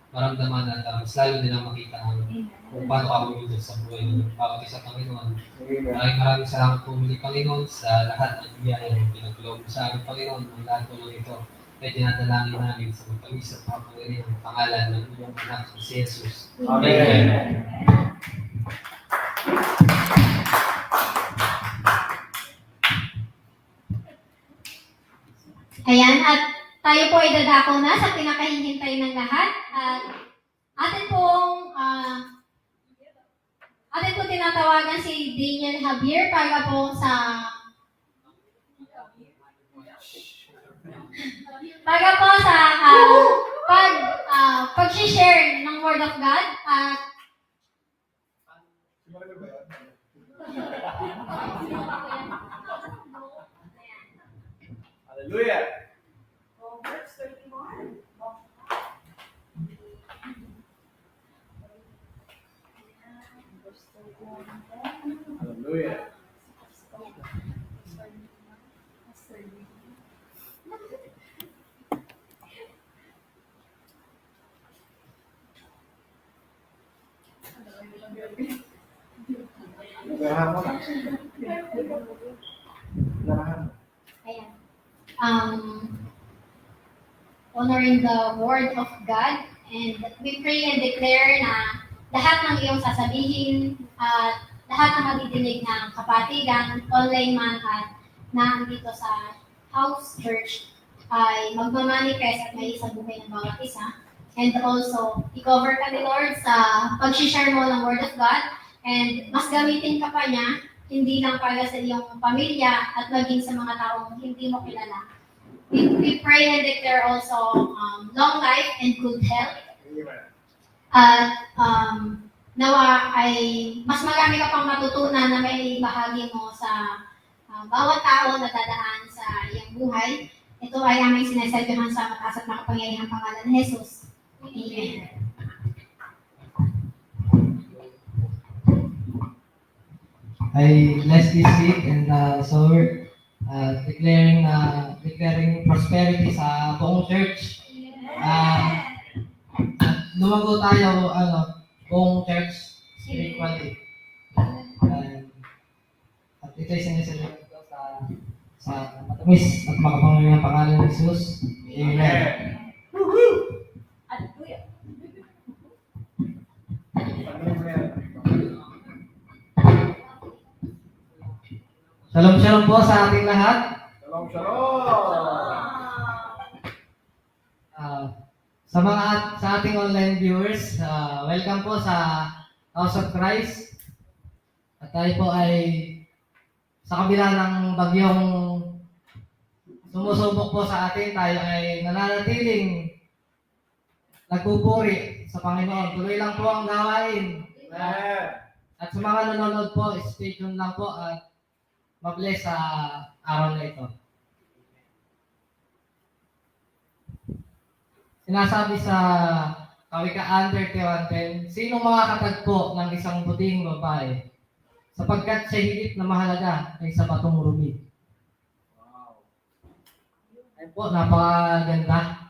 maramdaman at mas lalo nilang makita kung paano ka bumindot sa buhay ng bawat isa, Panginoon. Maraming salamat po muli, Panginoon, sa lahat ng biyaya ng pinagulog sa amin, Panginoon. Ang lahat po ng ito ay dinadalangin namin sa magpagis at makapangyarihan ng pangalan ng iyong anak, si Jesus. Amen. Ayan, at tayo po ay dadako na sa pinakahihintay ng lahat. At atin pong tinatawagan si Daniel Javier para po sa pag-share ng Word of God. Hallelujah. Hallelujah. Garahan mo na. Garahan. Ayan. Honoring the word of God, and we pray and declare na lahat ng iyong sasabihin at lahat ng madidinig ng kapatigan, online man at nandito sa house church ay magmamanifest at may isang buhay ng bawat isa. And also, i-cover ka ni Lord sa pag-share mo ng Word of God, and mas gamitin ka pa niya, hindi lang para sa iyong pamilya at maging sa mga taong hindi mo kilala. We pray and declare also long life and good health. At nawa ay mas marami ka pang matutunan na may bahagi mo sa bawat tao na dadaan sa iyong buhay. Ito ay aming sinasabihan sa mataas at makapangyarihang pangalan ni Jesus. Amen. I bless this week and so declaring prosperity sa buong church. Lumago tayo buong church spiritually. At ito'y sinasabi ko sa matamis at makapangyarihang pangalan ni Jesus. Amen. Hallelujah. Shalom shalom po sa ating lahat. Shalom, shalom! Sa ating online viewers, welcome po sa House of Christ. At tayo po ay sa kabila ng bagyong sumusubok po sa atin, tayo ay nananatiling nagpupuri sa Panginoon. Tuloy lang po ang gawain. Amen! At sa mga nanonood po, stay tuned lang po at mabless sa araw na ito. Sinasabi sa Kawikaan 31:10, sino makakatagpo ng isang puting babae sapagkat siya higit na mahalaga kaysa batong rubi. Ay po, napakaganda.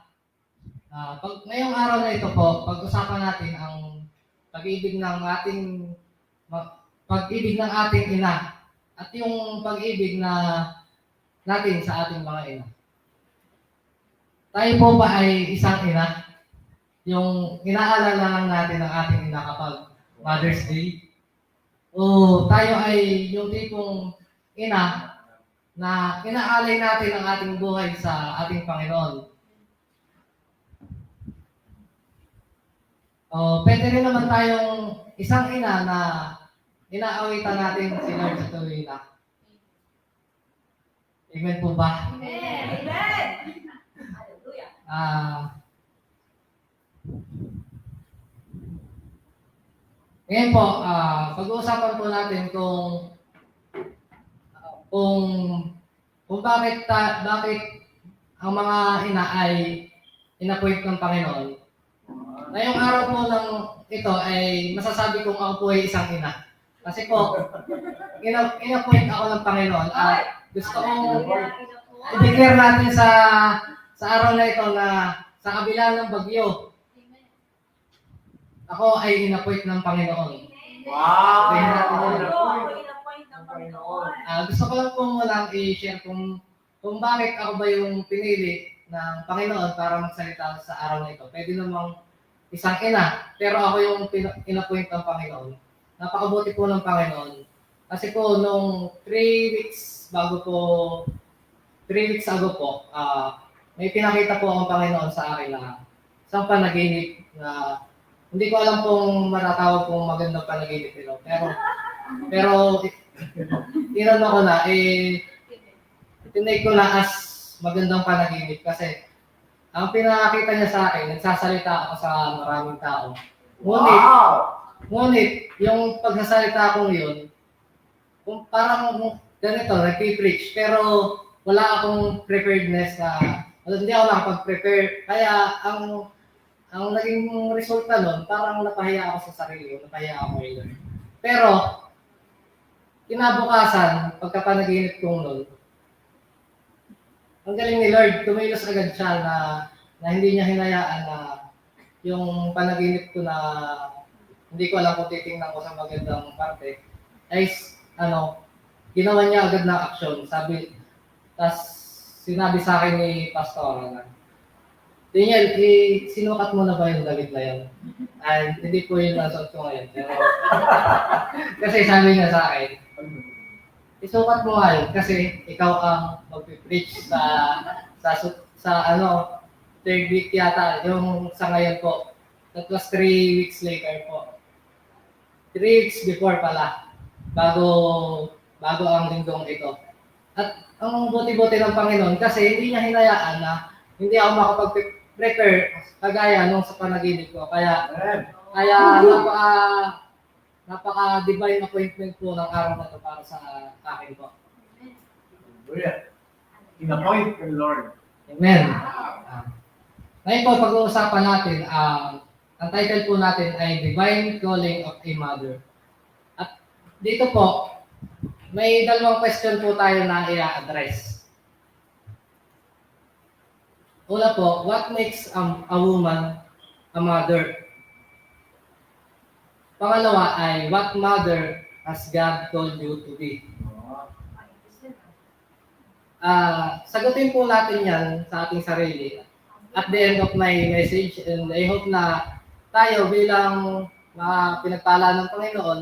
Ngayong araw na ito po, pag-usapan natin ang pag-ibig ng ating ina at yung pag-ibig na natin sa ating mga ina. Tayo po ba ay isang ina? Yung inaalala lang natin ang ating ina kapag Mother's Day? O tayo ay yung tipong ina na inaalay natin ang ating buhay sa ating Panginoon? O pwede rin naman tayong isang ina na inaawitan natin si Lord sa tuloy na. Amen po ba? Amen. Hallelujah. Ngayon po, pag-uusapan po natin kung bakit ang mga ina ay inappoint ng Panginoon. Ngayong araw po ng ito ay masasabi kong ako po ay isang ina. Kasi po, inappoint ako ng Panginoon at gusto kong i-declare natin sa araw na ito na sa kabila ng bagyo, ako ay inappoint ng Panginoon. Wow! Tingnan natin yun. Inapoint ng Panginoon. Gusto ko lang po muna i-share kung bakit ako ba yung pinili ng Panginoon para magsalita sa araw na ito. Pwede namang isang ina, pero ako yung inappoint ng Panginoon. Napakabuti po ng Panginoon. Kasi po, nung 3 weeks ago po, may pinakita po ang Panginoon sa akin na isang panaginip na hindi ko alam kung matatawag kung magandang panaginip ito. Pero tinanong ko na, tinake ko na as magandang panaginip kasi ang pinakita niya sa akin, nagsasalita ako sa maraming tao. Ngunit yung pagsasalita kong yun, kung parang ganito, nag-preach, pero wala akong preparedness na, hindi ako nakapag-prepare. Kaya ang naging resulta nun, parang napahiya ako sa sarili ko, napahiya ako ngayon. Pero, kinabukasan, pagkapanaginip kong nun, ang galing ni Lord, tumilos agad siya na hindi niya hinayaan na yung panaginip ko na hindi ko alam kung titingnan ko sa magandang parte, ay ginawa niya agad na action. Tas sinabi sa akin ni Pastor na, Daniel, sinukat mo na ba yung damit na yun? And hindi po yung nasuot ko ngayon. Pero, kasi sabi niya sa akin, isukat mo nga yun kasi ikaw ang mag-preach sa third week yata, yung sa ngayon po. That was 3 weeks later po. 3 weeks before pala, bago ang linggong ito. At ang buti-buti ng Panginoon kasi hindi niya hinayaan na hindi ako makapag-prepare kagaya nung sa panaginip ko. Kaya napaka-divine appointment po ng araw na ito para sa akin po. Hallelujah. In-appoint ng Lord. Amen. Ngayon po, pag-uusapan natin, ang title po natin ay Divine Calling of a Mother. At dito po, may dalawang question po tayo na i-address. Una po, what makes a woman a mother? Pangalawa ay, what mother has God called you to be? Sagutin po natin yan sa ating sarili at the end of my message, and I hope na tayo bilang mga pinagpala ng Panginoon,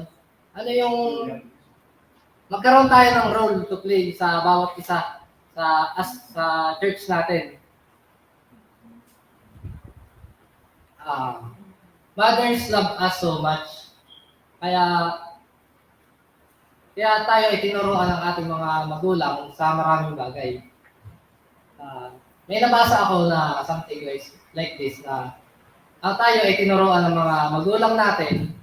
magkaroon tayo ng role to play sa bawat isa sa church natin. Mothers love us so much. Kaya tayo ay tinuruan ng ating mga magulang sa maraming bagay. May nabasa ako na something like this na tayo ay tinuruan ng mga magulang natin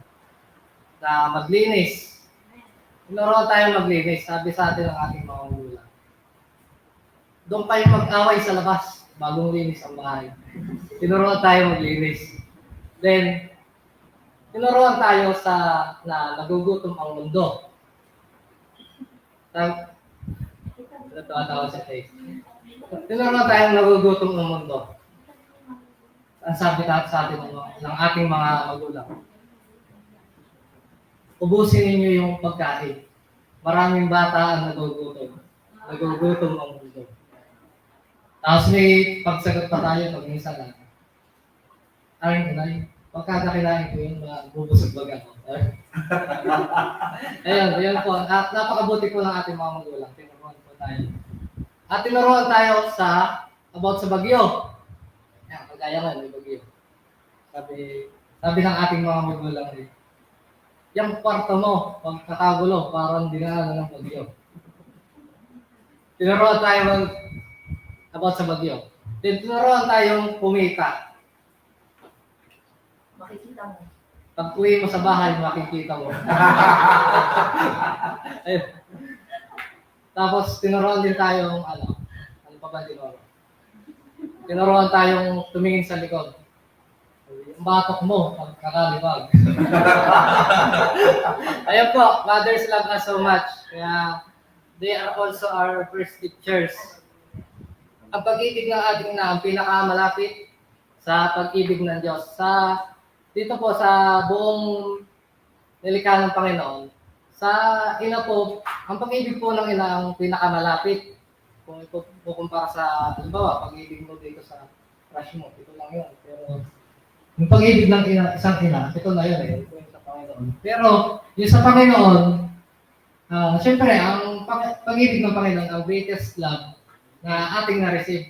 na maglinis. Tinuruan tayo maglinis, sabi sa atin ng ating mga magulang. Doon kayo mag-away sa labas, bagong linis ang bahay. Tinuruan tayo maglinis. Then, tinuruan tayo na nagugutom ang mundo. Tawa sa face. Tinuruan tayo nagugutom ang mundo. Ang sabi sa atin ng ating mga magulang. Ubusin ninyo yung pagkain. Maraming bata ang nagugutom. Nagugutom ang mundo. Tapos may pagsagot pa tayo pag minsan lang. Ay, pagkakakinain ko yun, bubusog baga ko. Ayun po. At napakabuti po ng ating mga magulang. Tinuruan po tayo. At tinuruan tayo about sa bagyo. Yan, kagaya nga, may bagyo. Sabi ng ating mga magulang rin, yung kwarto mo, pag kakagulo, parang dinaanan ng bagyo. Tinuruan tayo about sa bagyo. Then tinuruan tayong pumita. Makikita mo. Pag uwi mo sa bahay, makikita mo. Ayun. Tapos tinuruan din tayong ano pa ba tinuruan? Tinuruan tayong tumingin sa likod. Yung batok mo, pagkakalibag. Ayun po, mothers love us so much. Kaya they are also our first teachers. Ang pag-ibig ng ating ina ang pinakamalapit sa pag-ibig ng Diyos. Dito po sa buong nilikha ng Panginoon, sa ina po, ang pag-ibig po ng ina ang pinakamalapit. Kung ikukumpara sa, halimbawa, pag-ibig mo dito sa crush mo, ito lang yun. Pero yung pag-ibig ng isang ina, ito na yun ito yung sa Panginoon. Pero yung sa Panginoon, siyempre, ang pag-ibig ng Panginoon, ang greatest love na ating na-receive.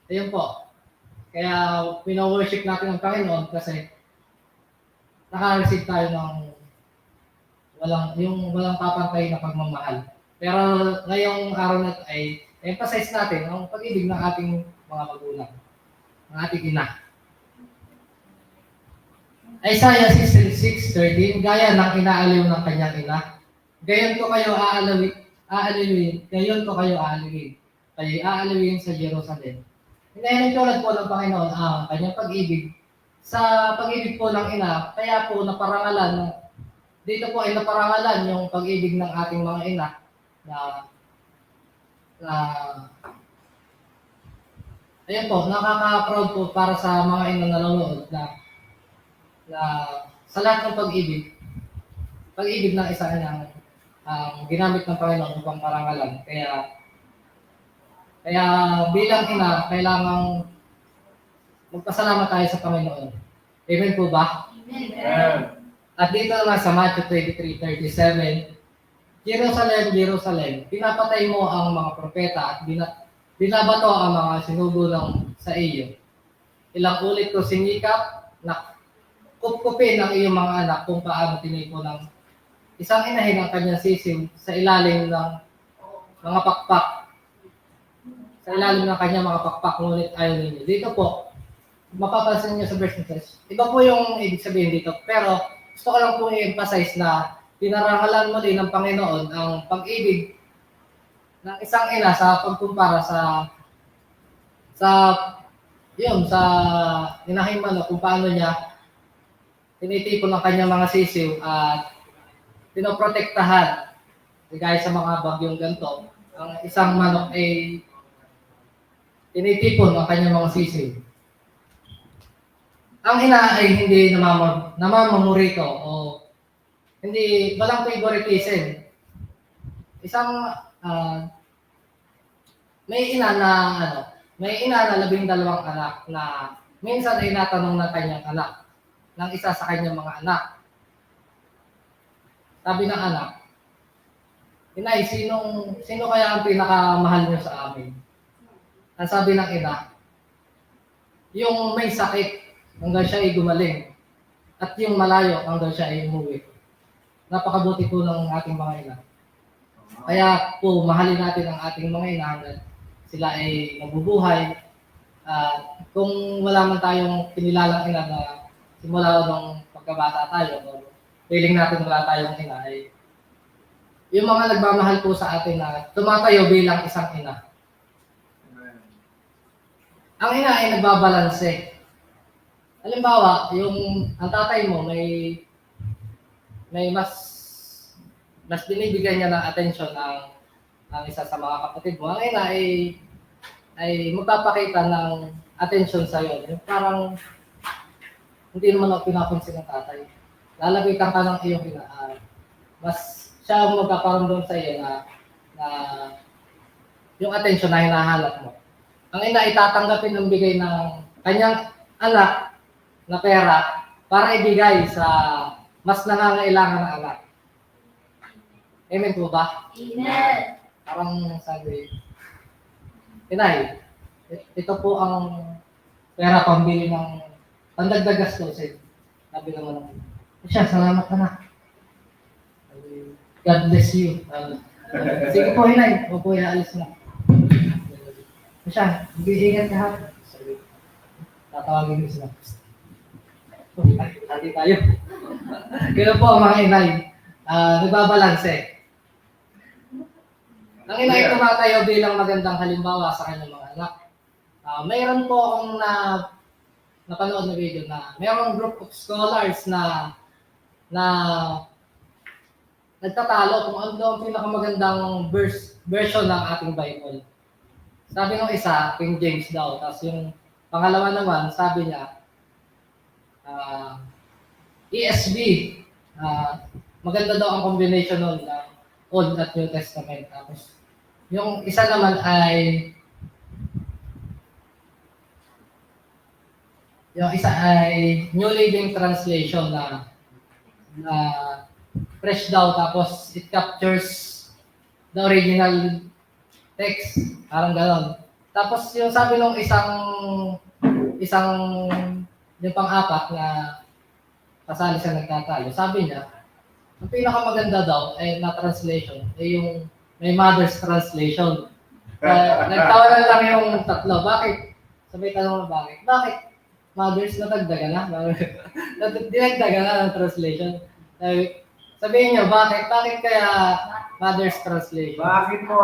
Ayun po. Kaya pino-worship natin ang Panginoon kasi naka-receive tayo ng walang papantay na pagmamahal. Pero ngayong araw na ito ay emphasize natin ang pag-ibig ng ating mga magulang, ng ating ina. Isaiah 66:13, gaya ng inaaliw ng kanyang ina, gayon ko kayo aalawin, kayo aalawin sa Jerusalem. Hindi tulad po ng Panginoon ang kanyang pag-ibig. Sa pag-ibig po ng ina, kaya po naparangalan, dito po ay naparangalan yung pag-ibig ng ating mga ina ayun po, nakaka-proud po para sa mga ina nanonood na na sa lahat ng pag-ibig ng isa niya ang ginamit ng Panginoon upang parangalan. Kaya bilang ina, kailangang magpasalamat tayo sa Panginoon. Amen po ba? Amen. At dito naman sa Matthew 23:37, Jerusalem, Jerusalem, pinapatay mo ang mga propeta at binabato ang mga sinugulang sa iyo. Ilang ulit ko sinikap na kupkupin ang iyong mga anak kung paano tinipo ng isang inahin ang kanyang sisim sa ilalim ng mga pakpak. Sa ilalim ng kanyang mga pakpak, ngunit ayaw ninyo. Dito po, mapapansin niyo sa verse na says, iba po yung ibig sabihin dito, pero gusto ko lang po i-emphasize na pinarangalan mo din ng Panginoon ang pag-ibig ng isang ina sa pagkumpara sa inahin man kung paano niya tinitipon ng kanyang mga sisiw at pinoprotektahan gaya sa mga bagyong ganito. Ang isang manok ay tinitipon ang kanyang mga sisiw. Ang ina ay hindi namamamurito o hindi, walang favoritism. May ina na 12 anak na minsan ay natanong ng kanyang anak, ng isa sa kanyang mga anak. Sabi ng anak, Inay, sino kaya ang pinakamahal niyo sa amin? Ang sabi ng ina, yung may sakit hanggang siya ay gumaling at yung malayo hanggang siya ay umuwi. Napakabuti po ng ating mga ina. Kaya po, mahalin natin ang ating mga ina hanggang sila ay nabubuhay. Kung wala man tayong kinilalang ina na simula nung pagkabata tayo, o feeling natin wala tayong ina, ay yung mga nagmamahal po sa atin na tumatayo bilang isang ina. Ang ina ay nagbabalanse. Halimbawa, ang tatay mo may mas binibigyan niya ng atensyon ang isa sa mga kapatid mo. Ang ina ay magpapakita ng atensyon sa iyo. Yung parang hindi naman ako pinapansin ng tatay. Lalapitan ka ng iyong ina. Mas siya ang magkakaroon sa iyo na yung atensyon na hinahanap mo. Ang ina ay tatanggapin ang bigay ng kanyang anak na pera para ibigay sa mas nangangailangan ng anak. Amen po ba? Amen. Parang sabi, Inay, ito po ang pera pambili ng pandagdag gastusin. Sabi naman ng siya, salamat anak. God bless you. Sige po, Inay. O po, alis na. Siya, mag-iingat ka ha. Sabi, tatawagin mo sila. Hati tayo. Kaya po ang mga inay, nagbabalanse. Ang ina ay tumatayo bilang magandang halimbawa sa kanyang mga anak. Mayroon po akong napanood na video na mayroong group of scholars na nagtatalo kung ano ang pinakamagandang version ng ating Bible. Sabi ng isa, King James daw. Tapos yung pangalawa naman, sabi niya, ESV. Maganda daw ang combination nun ng Old at New Testament. Tapos yung isa naman ay New Living Translation na fresh daw, tapos it captures the original text, parang gano'n. Tapos yung sabi nung isang yung pang-apat na kasali sa nagtatalo, sabi niya, ang pinakamaganda daw ay na translation ay yung may Mother's Translation. Nagtawa na lang yung tatlo. Bakit? Sabi tanong na bakit? Bakit? Mother's nadagdagan na? Dinagdagan na ng translation. Sabihin niyo, bakit? Bakit kaya Mother's Translation? Bakit po?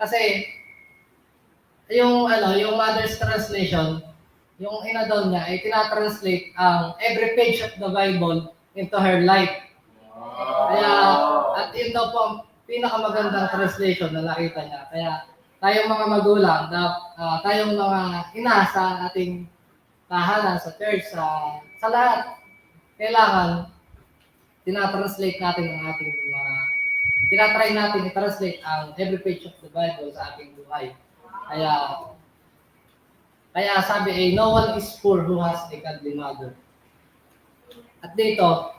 Kasi yung Mother's Translation, yung ina daw niya ay tinatranslate ang every page of the Bible into her life. Kaya, at yun daw po ang pinakamagandang translation na nakita niya. Kaya tayong mga magulang, tayong mga ina sa ating tahanan, sa church, sa lahat, kailangan tinatranslate natin ang ating mga tinatry natin i-translate ang every page of the Bible sa ating buhay. Kaya sabi no one is poor who has a godly mother. At dito,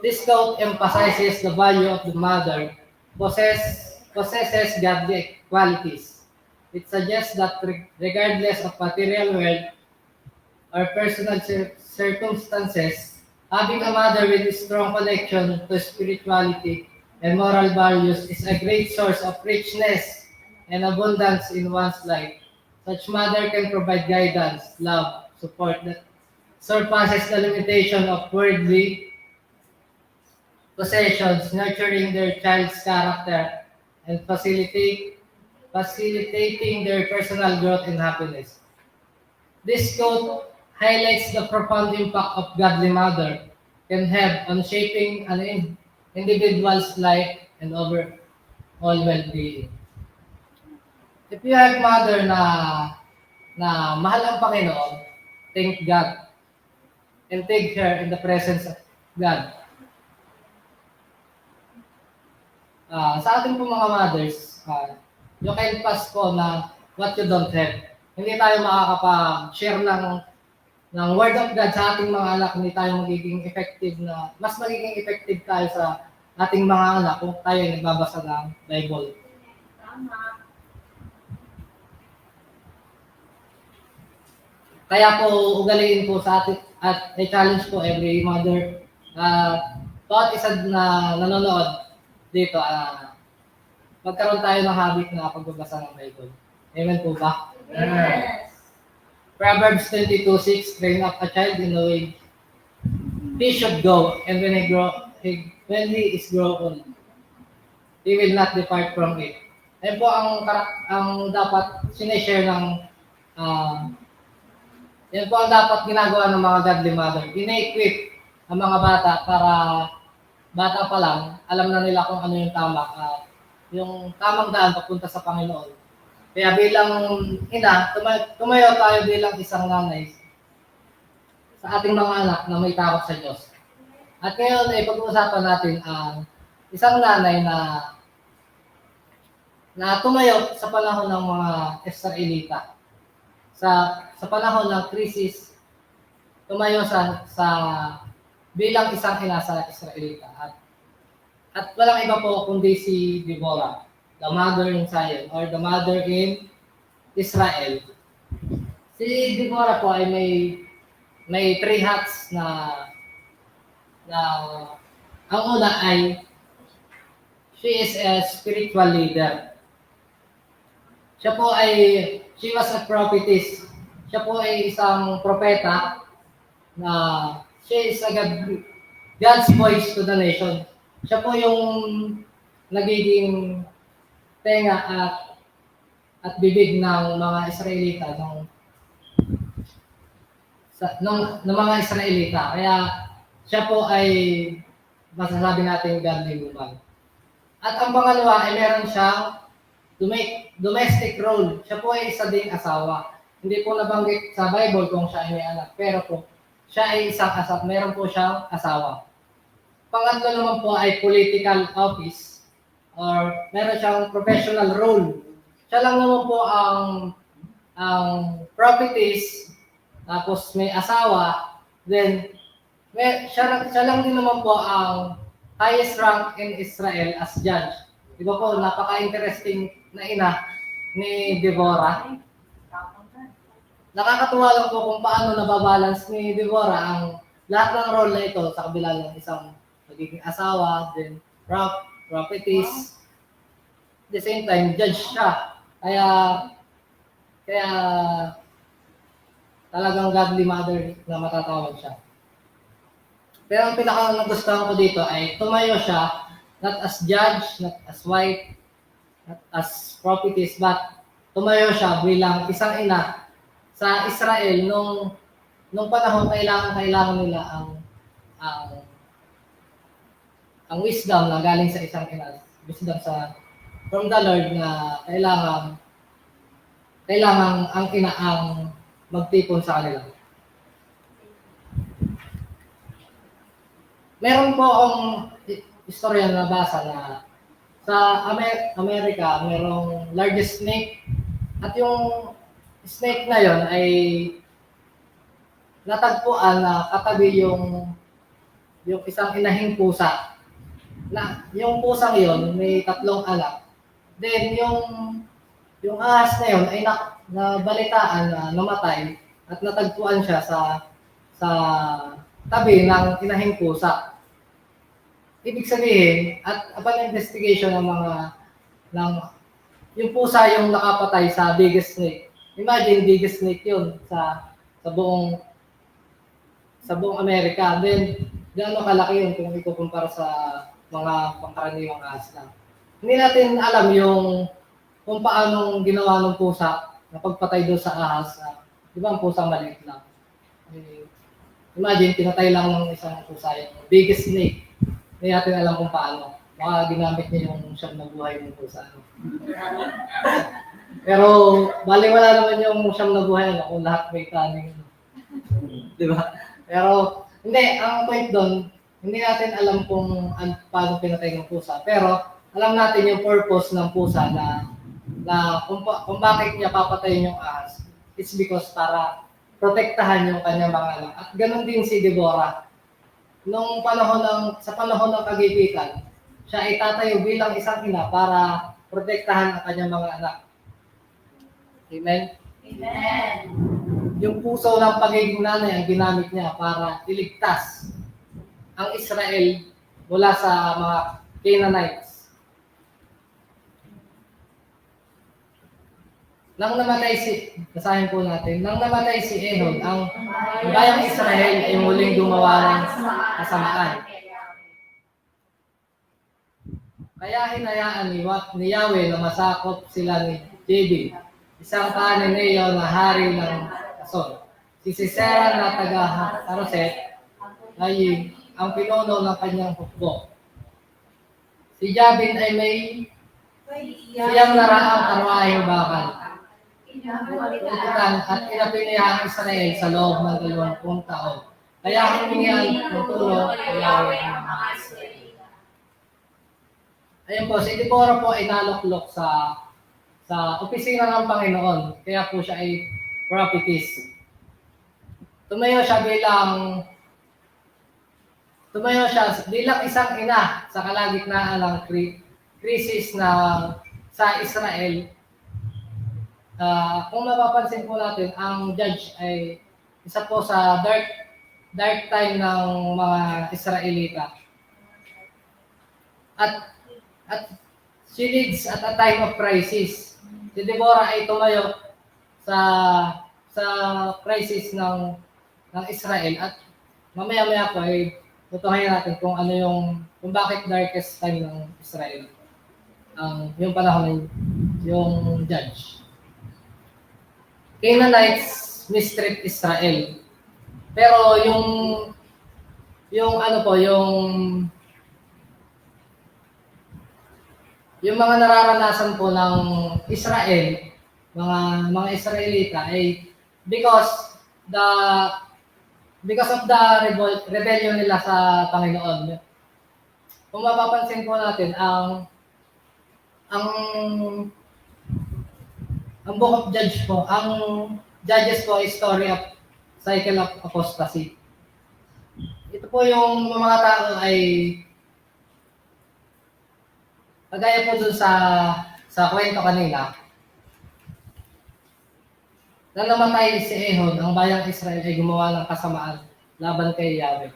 this quote emphasizes the value of the mother possesses godly qualities. It suggests that regardless of material wealth or personal circumstances, having a mother with a strong connection to spirituality and moral values is a great source of richness and abundance in one's life. Such mother can provide guidance, love, support that surpasses the limitation of worldly possessions, nurturing their child's character and facilitating their personal growth and happiness. This quote highlights the profound impact of godly mother can have on shaping an individual's life and overall well-being. If you have mother na mahal ang Panginoon, thank God and take her in the presence of God. Sa ating po mga mothers, you can pass po na what you don't have. Hindi tayo makakapag-share ng word of God sa ating mga anak, hindi tayo magiging effective mas magiging effective tayo sa ating mga anak kung tayo ay nagbabasa ng Bible. Kaya po ugaliin po sa atin at i-challenge po every mother bawat isa na nanonood dito magkaroon tayo ng habit na pagbabasa ng Bible. Amen po ba? Yes. Proverbs 22:6, train up a child in the way he should go, and when he is grown old, he will not depart from it. Ayan po ang dapat sineshare ng yan po ang dapat ginagawa ng mga godly mother. Ina-equip ang mga bata para bata pa lang, alam na nila kung ano yung tama, yung tamang daan papunta sa Panginoon. Kaya bilang ina, tumayo tayo bilang isang nanay sa ating mga anak na may takot sa Diyos. At ngayon ay pag-uusapan natin ang isang nanay na tumayo sa panahon ng mga Israelita. Sa panahon ng krisis, tumayo sa bilang isang ina sa Israelita. At walang iba po kundi si Deborah, the mother in Zion, or the mother in Israel. Si Deborah po ay may three hats na ang una ay she is a spiritual leader. She was a prophetess. Siya po ay isang propeta na she is a God's voice to the nation. Siya po yung nagiging tenga at bibig ng mga Israelita ng mga Israelita. Kaya siya po ay masasabi natin godly woman. At ang pangalawa ay meron siyang domestic role. Siya po ay isa ding asawa. Hindi po nabanggit sa Bible kung siya ay may anak. Pero po, siya ay isang asawa. Meron po siyang asawa. Pangatlo naman po ay political office or meron siyang professional role. Siya lang naman po ang prophetess, tapos may asawa, then siya lang din naman po ang highest rank in Israel as judge. Di ba po, napaka-interesting na ina ni Deborah. Nakakatuwa lang po kung paano nababalance ni Deborah ang lahat ng role na ito sa kabila ng isang magiging asawa, then prophetess, at the same time, judge siya. Kaya talagang godly mother na matatawag siya. Pero ang pinaka-nagustuhan ko dito ay tumayo siya not as judge, not as wife, not as prophetess, but tumayo siya bilang isang ina sa Israel nung panahon kailangan nila ang wisdom na galing sa isang ina, wisdom from the Lord na kailangan ang ina ang magtipon sa kanila. meron po akong istorya na nabasa na sa Amerika, merong largest snake at yung snake na yon ay natagpuan na katabi yung isang inahing pusa. Na yung pusang yon may 3 anak. Then yung ahas na yon ay nabalitaan na namatay at natagpuan siya sa tabi ng inahing pusa. Ibig sabihin, at upon investigation yung pusa yung nakapatay sa biggest snake. Imagine, biggest snake yun sa buong Amerika. Then, gaano kalaki yun kung ikukumpara sa mga pangkaraniwang ahas lang. Hindi natin alam kung paano ginawa ng pusa na pagpatay doon sa ahas. Di ba ang pusa maliit lang? Imagine, pinatay lang ng isang pusa yung biggest snake. Hindi natin alam kung paano. Baka ginamit niya yung siyam na buhay ng pusa. Pero, baliwala naman yung siyam na buhay kung lahat may kaning. Di ba? Pero, hindi. Ang point doon, hindi natin alam kung paano pinatay ng pusa. Pero, alam natin yung purpose ng pusa na kung bakit niya papatayin yung ahas. It's because para protektahan yung kanyang mga anak. At ganun din si Deborah. Sa panahon ng kagipitan, siya ay tatayo bilang isang ina para protektahan ang kanyang mga anak. Amen? Amen. Yung puso ng pagiging nanay ang ginamit niya para iligtas ang Israel mula sa mga Canaanites. Basahin po natin, nang namatay si Ehud, ang bayang Israel ay muling gumawa ng kasamaan. Kaya hinayaan ni Yahweh na masakop sila ni Jabin, isang kaaneneo na hari ng Ason. Si Sisera na taga-Haroset ay ang pinuno ng kanyang hukbo. Si Jabin ay may siyang naraang karwaheng bakal. At inapinihan ang Israel sa loob ng 20 taon. Kaya humingihan ng tulong kay Yahweh ng mga Israelita. Ayun po, si Deborah po ay naluklok sa opisina ng Panginoon. Kaya po siya ay prophetess. Tumayo siya bilang isang ina sa kalagitnaan ng krisis sa Israel. Kung mapapansin po natin, ang judge ay isa po sa dark time ng mga Israelita. At she leads at a time of crisis. Si Deborah ay tumayo sa crisis ng Israel at mamaya-maya po ay tutuhayan natin kung bakit darkest time ng Israel. Yung panahon yung judge. Canaanites mistreat Israel. Pero yung mga nararanasan po ng Israel, mga Israelita ay because of the rebellion nila sa Panginoon. Kung mapapansin po natin, ang Book of Judges po, ang Judges po ay story of cycle of apostasy. Ito po yung mga tao ay kagaya po dun sa kwento kanina. Nang namatay si Ehud, ang bayang Israel ay gumawa ng kasamaan laban kay Yahweh.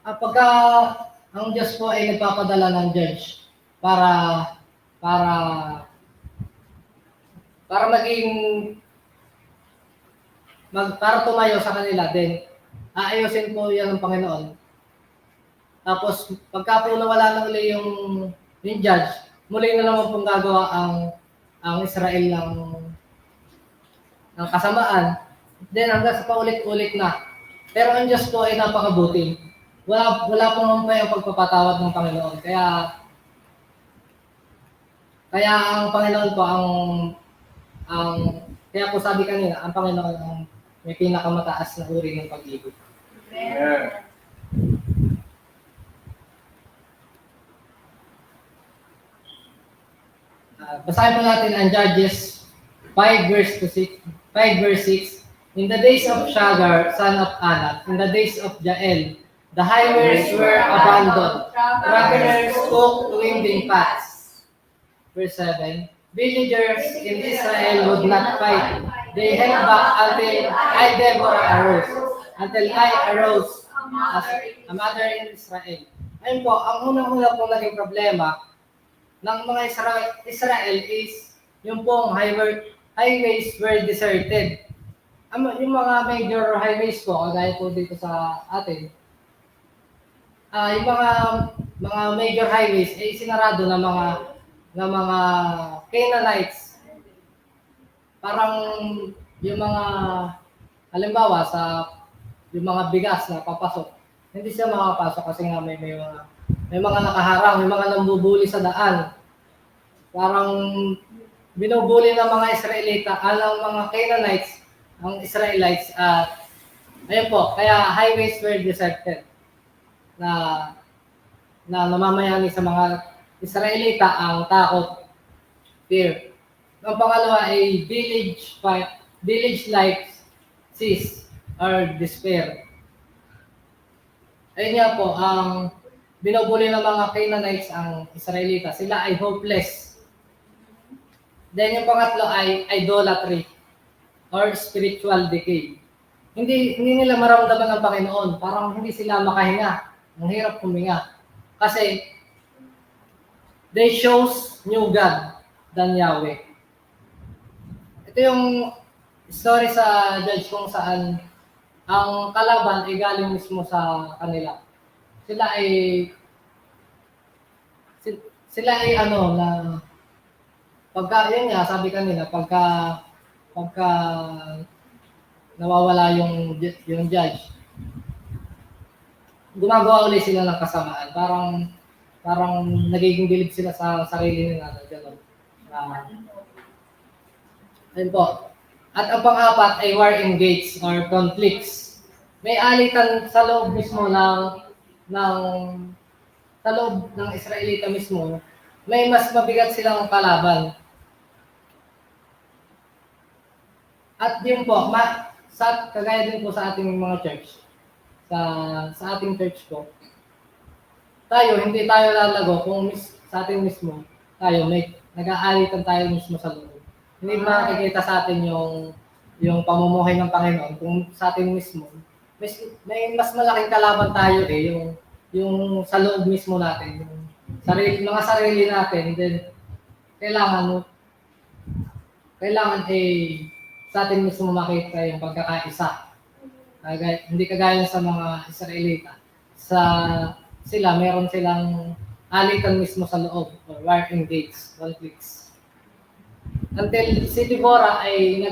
Pagka ang Diyos po ay nagpapadala ng judge para tumayo sa kanila, then aayusin po yan ng Panginoon. Tapos pagka po nawala na uli yung judge, muli na naman pong gagawa ang Israel ng kasamaan. Then hanggang sa paulit-ulit na. Pero ang Diyos po ay napakabuti. Wala pong humpay ang pagpapatawad ng Panginoon. Kaya ang Panginoon po kaya po sabi kanina, ang Panginoon ang may pinakamataas na uri ng pag-ibig. Amen. Basahin po natin ang Judges 5 verse 6. In the days of Shagar, son of Anak, in the days of Jael, the highways were abandoned. Travelers took winding paths. Verse 7. Villagers in Israel would not fight. They held back until Deborah arose. Until I arose as a mother in Israel. Ayun po, ang unang-una pong naging problema ng mga Israel is yung pong highways were deserted. Yung mga major highways po, kagaya po dito sa atin, yung mga major highways ay sinarado ng mga Canaanites. Parang yung mga halimbawa yung mga bigas na papasok, hindi siya makapasok kasi nga may mga nakaharang, may mga nambubuli sa daan. Parang binubuli ng mga Israelita, ng mga Canaanites, ang Israelites at ayun po, kaya highways were deserted na namamayani sa mga Israelita ang takot, fear. Ang pangalawa ay village life cease or despair. Ayun nga po, ang binubuli ng mga Canaanites ang Israelita, sila ay hopeless. Then yung pangatlo ay idolatry or spiritual decay. Hindi nila maramdaman ng Panginoon. Parang hindi sila makahinga. Ang hirap huminga. Kasi they chose new God than Yahweh. Ito yung story sa Judge kung saan ang kalaban ay galing mismo sa kanila. Sila ay yun nga, sabi kanina, pagka nawawala yung judge, gumagawa ulit sila ng kasamaan. Parang nagiging bilib sila sa sarili nila. Gano'n. Ayun po. At ang pang-apat ay war engaged or conflicts. May alitan sa loob mismo sa loob ng Israelita mismo. May mas mabigat silang kalaban. At yun po, kagaya din po sa ating mga church, sa ating church po, hindi tayo lalago kung sa ating mismo, nag-aalitan tayo mismo sa loob. Hindi makikita sa atin yung pamumuhay ng Panginoon kung sa atin mismo. May mas malaking kalaban tayo yung sa loob mismo natin, yung mga sarili natin, then kailangan sa atin mismo makita yung pagkakaisa. Hindi kagaya sa mga Israelita. Meron silang alitan mismo sa loob, or war engaged, conflicts. Until si Deborah ay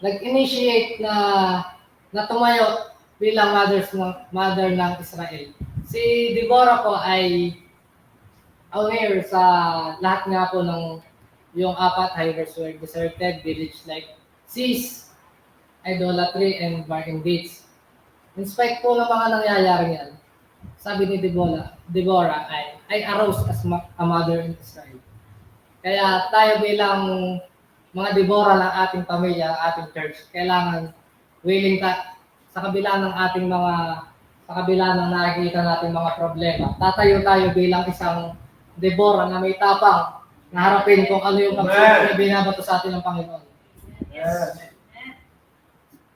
nag-initiate na tumayo bilang mother ng Israel. Si Deborah po ay aware sa lahat nga po ng yung apat highways were deserted, village like cease, idolatry, and war engaged. In spite po ng mga nangyayari yan, sabi ni Deborah I arose as a mother in Israel. Kaya tayo bilang mga Deborah ng ating pamilya, ating church, kailangan willing sa kabila ng nakikita nating mga problema, tatayo tayo bilang isang Deborah na may tapang na harapin kung ano yung pagsubok na binabato sa atin ng Panginoon. Yes.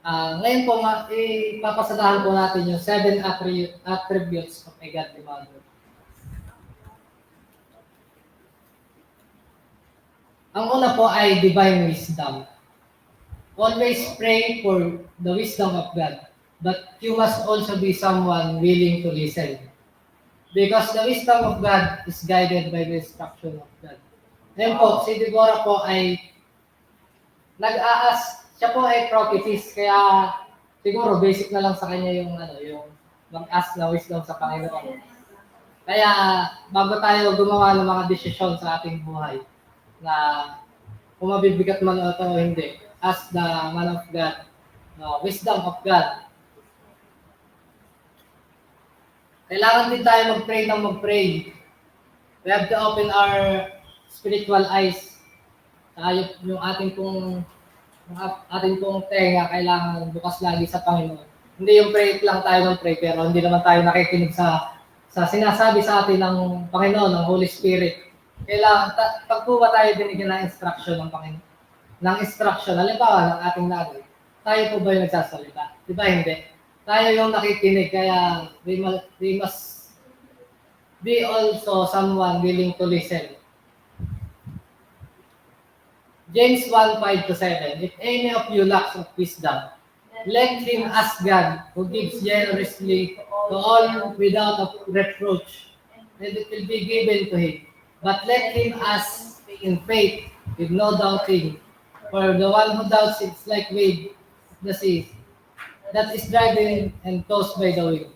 Ngayon po, ipapasadahan po natin yung 7 attributes of a godly mother. Ang una po ay divine wisdom. Always pray for the wisdom of God, but you must also be someone willing to listen. Because the wisdom of God is guided by the instruction of God. Ngayon po, si Deborah po ay siya po ay prophetess, kaya siguro basic na lang sa kanya yung mag-ask na wisdom sa Panginoon. Kaya bago tayo gumawa ng mga desisyon sa ating buhay, na kung mabibigat man ito o hindi, ask the man of God, wisdom of God. Kailangan din tayo mag-pray. We have to open our spiritual eyes. Saka yung ating pong tenga kailangan bukas lagi sa Panginoon. Hindi yung pray lang tayo ng pray, pero hindi naman tayo nakikinig sa sinasabi sa atin ng Panginoon, ng Holy Spirit. Kailangan, pag po ba tayo binigyan ng instruction ng Panginoon? Ng instruction, halimbawa ng ating nanay, tayo po ba yung nagsasalita? Di ba hindi? Tayo yung nakikinig, kaya we must be also someone willing to listen. James 1:5-7. If any of you lacks of wisdom, let him ask God, who gives generously to all without reproach, and it will be given to him. But let him ask in faith, with no doubting. For the one who doubts is like wave of the sea, that is driven and tossed by the wind.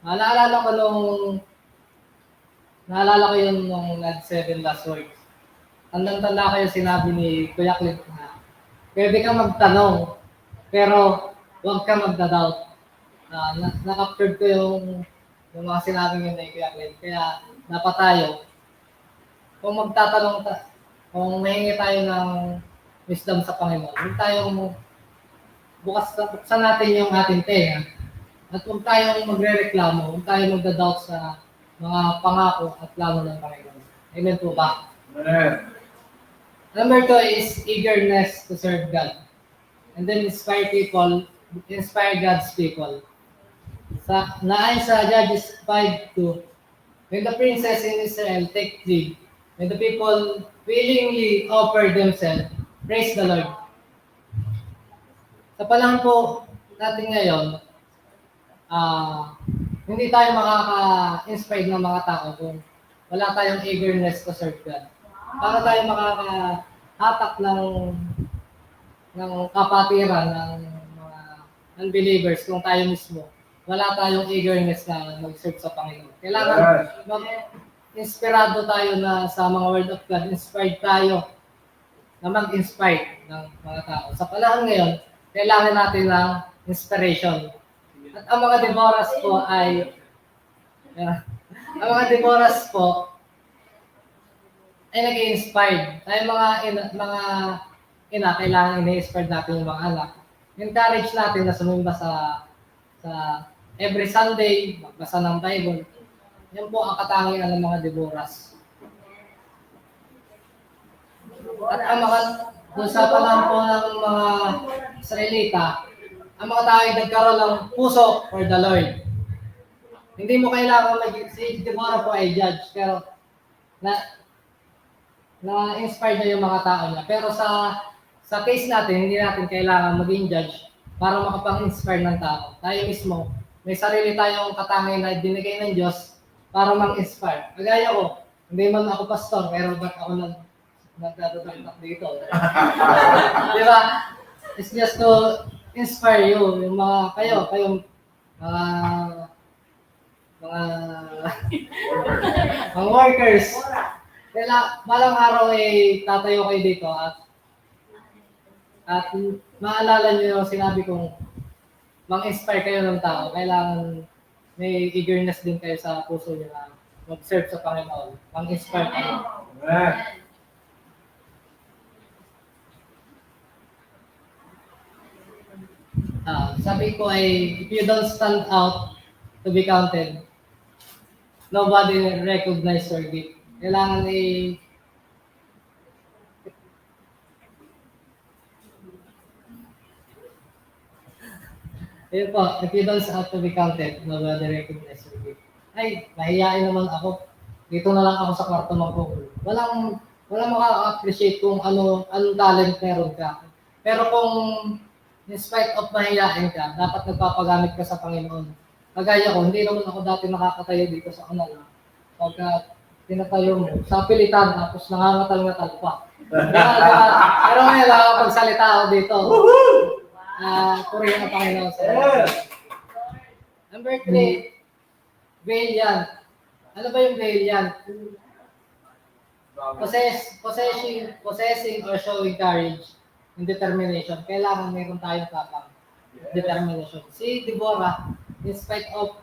Naalala ko yun nung nag-7 last words. Tandang-tanda ko yung sinabi ni Kuya Clint na pwede ka magtanong, pero huwag ka magda-doubt. Na-captured ko yung mga sinabi niya ni Kuya Clint. Kaya dapat tayo, kung kung mahingi tayo ng wisdom sa Panginoon, huwag tayong buksan natin yung ating tenga. At huwag tayong magre-reklamo, huwag tayong magda-doubt sa mga pangako at plano ng Panginoon. Amen po ba? Amen. Number 2 is eagerness to serve God. And then inspire God's people. Naayon sa Judges 5:2, when the princes in Israel take lead, when the people willingly offer themselves, praise the Lord. Sa panahon po natin ngayon, hindi tayo makaka-inspire ng mga tao kung wala tayong eagerness to serve God. Para tayo makakahatak ng kapatiran ng mga unbelievers kung tayo mismo wala tayong eagerness na mag-serve sa Panginoon. Kailangan inspirado tayo na sa mga word of God, inspired tayo na mag-inspire ng mga tao. Sa panahon ngayon, kailangan natin ng inspiration. At ang mga Deborahs po ay nag-i-inspired. Tayo mga ina, kailangan ini-inspired natin yung mga anak. Encourage natin na sumimba sa every Sunday, magbasa ng Bible. Yan po ang katangian ng mga Deborahs. At ang doon sa panahon po ng mga Israelita, ang mga tao ay nagkaroon ng puso for the Lord. Hindi mo kailangan si Deborah po ay judge, pero na-inspire na yung mga tao niya. Pero sa case natin, hindi natin kailangan maging judge para makapang-inspire ng tao. Tayo mismo, may sarili tayong katangian na binigay ng Diyos para mang-inspire. Kagaya ko, hindi man ako pastor, pero ba't ako nagdadagdag dito? Di ba? It's just to inspire you, yung mga kayong mga workers. Kaya balang araw ay tatayo kayo dito at maalala niyo yung sinabi kong mang-inspire kayo ng tao. Kailangan may eagerness din kayo sa puso niyo na mag-serve sa Panginoon. Mang-inspire kayo. Amen. Sabi ko ay, if you don't stand out to be counted, nobody will recognize your gift. Kailangan ayun po, if you don't stand out to be counted, nobody recognize your gift. Ay, mahihain naman ako. Dito na lang ako sa kwarto mag-cover. Walang maka-appreciate kung anong talent meron ka. Pero kung in spite of mahihain ka, dapat nagpapagamit ka sa Panginoon. Kagaya ko, hindi naman ako dati nakakatayo dito sa kanal. Pagka tinatayo mo, sa pilitan, tapos nangangatal-ngatal pa. Pero ngayon, nakakapagsalita ako dito. Purihin ang Panginoon sa Number 3, valiant. Ano ba yung valiant? Possessing or showing courage and determination. Kailangan meron tayong tapang determination. Si Deborah, in spite of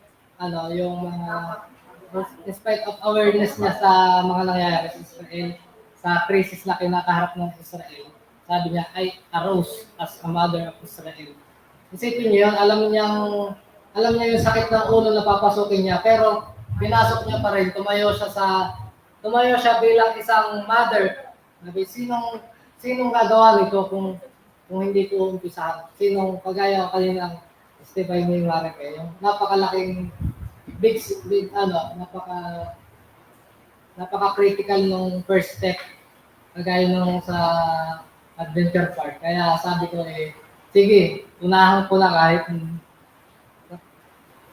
in spite of awareness niya sa mga nangyayari sa Israel, sa krisis na kinakaharap ng Israel. Sabi niya, I arose as a mother of Israel. Isipin niyo yun, alam niya yung sakit ng ulo na papasukin niya, pero pinasok niya pa rin, tumayo siya bilang isang mother. Sabi, sinong gagawa nito kung hindi ko umpisahan? Sinong kagaya ko kaninang Stephen May Marike, yung napakalaking napaka-critical nung first step, kagaya nung sa adventure park. Kaya sabi ko sige, unahan ko na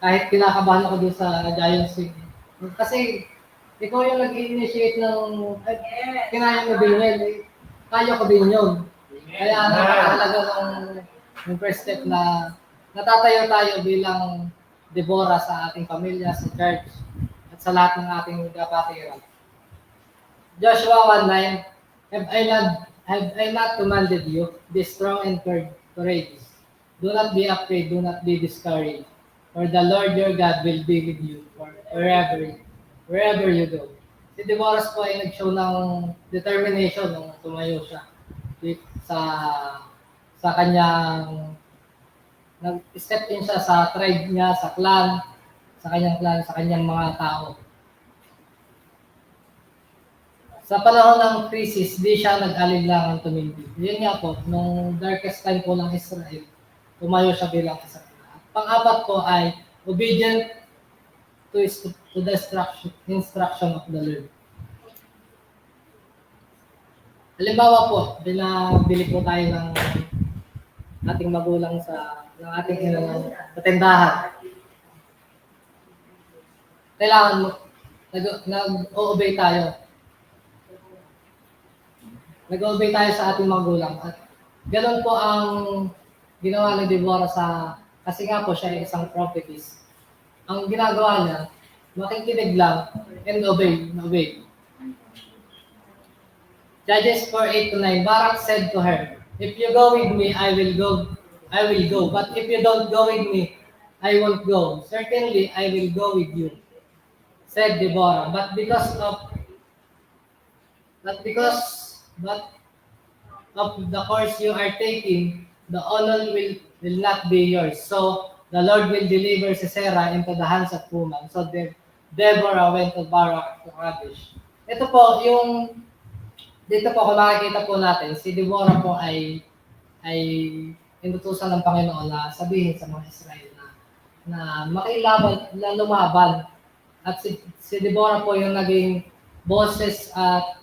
kahit kinakabahan ako dun sa Giant Swing. Kasi ikaw yung nag-initiate ng kinaya mo din yun. Kaya ko din yun. Kaya napakahalaga ng first step na natatayo tayo bilang Deborah sa ating pamilya, sa church, at sa lahat ng ating kapatiran. Joshua 1:9, Have I not commanded you, be strong and courageous. Do not be afraid, do not be discouraged. For the Lord your God will be with you wherever you go. Si Deborah po ay nag-show ng determination nung tumayo siya sa kanyang nag-step in siya sa tribe niya, sa kanyang clan, sa kanyang mga tao. Sa panahon ng crisis, di siya nag-alinlangan tumindi. Yun nga po, nung darkest time po ng Israel, tumayo siya bilang isa. Pang-apat po ay obedient to the instruction of the Lord. Halimbawa po, binabili po tayo ng ating magulang ng ating sa tindahan. Kailangan mo, nag-o-obey tayo. Nag-obey tayo sa ating magulang. At ganun po ang ginawa ni Deborah kasi nga po siya ay isang prophetess. Ang ginagawa niya, makikinig lang and obey. Judges 4:8-9, Barak said to her, If you go with me, I will go. But if you don't go with me, I won't go. Certainly, I will go with you, said Deborah. But because of the course you are taking, the honor will not be yours. So the Lord will deliver Sisera into the hands of women. So Deborah went to Barak to Kadesh. Dito po kung makikita po natin, si Deborah po ay inutusan ng Panginoon na sabihin sa mga Israel na makilaban, na lumaban. At si Deborah po yung naging boses at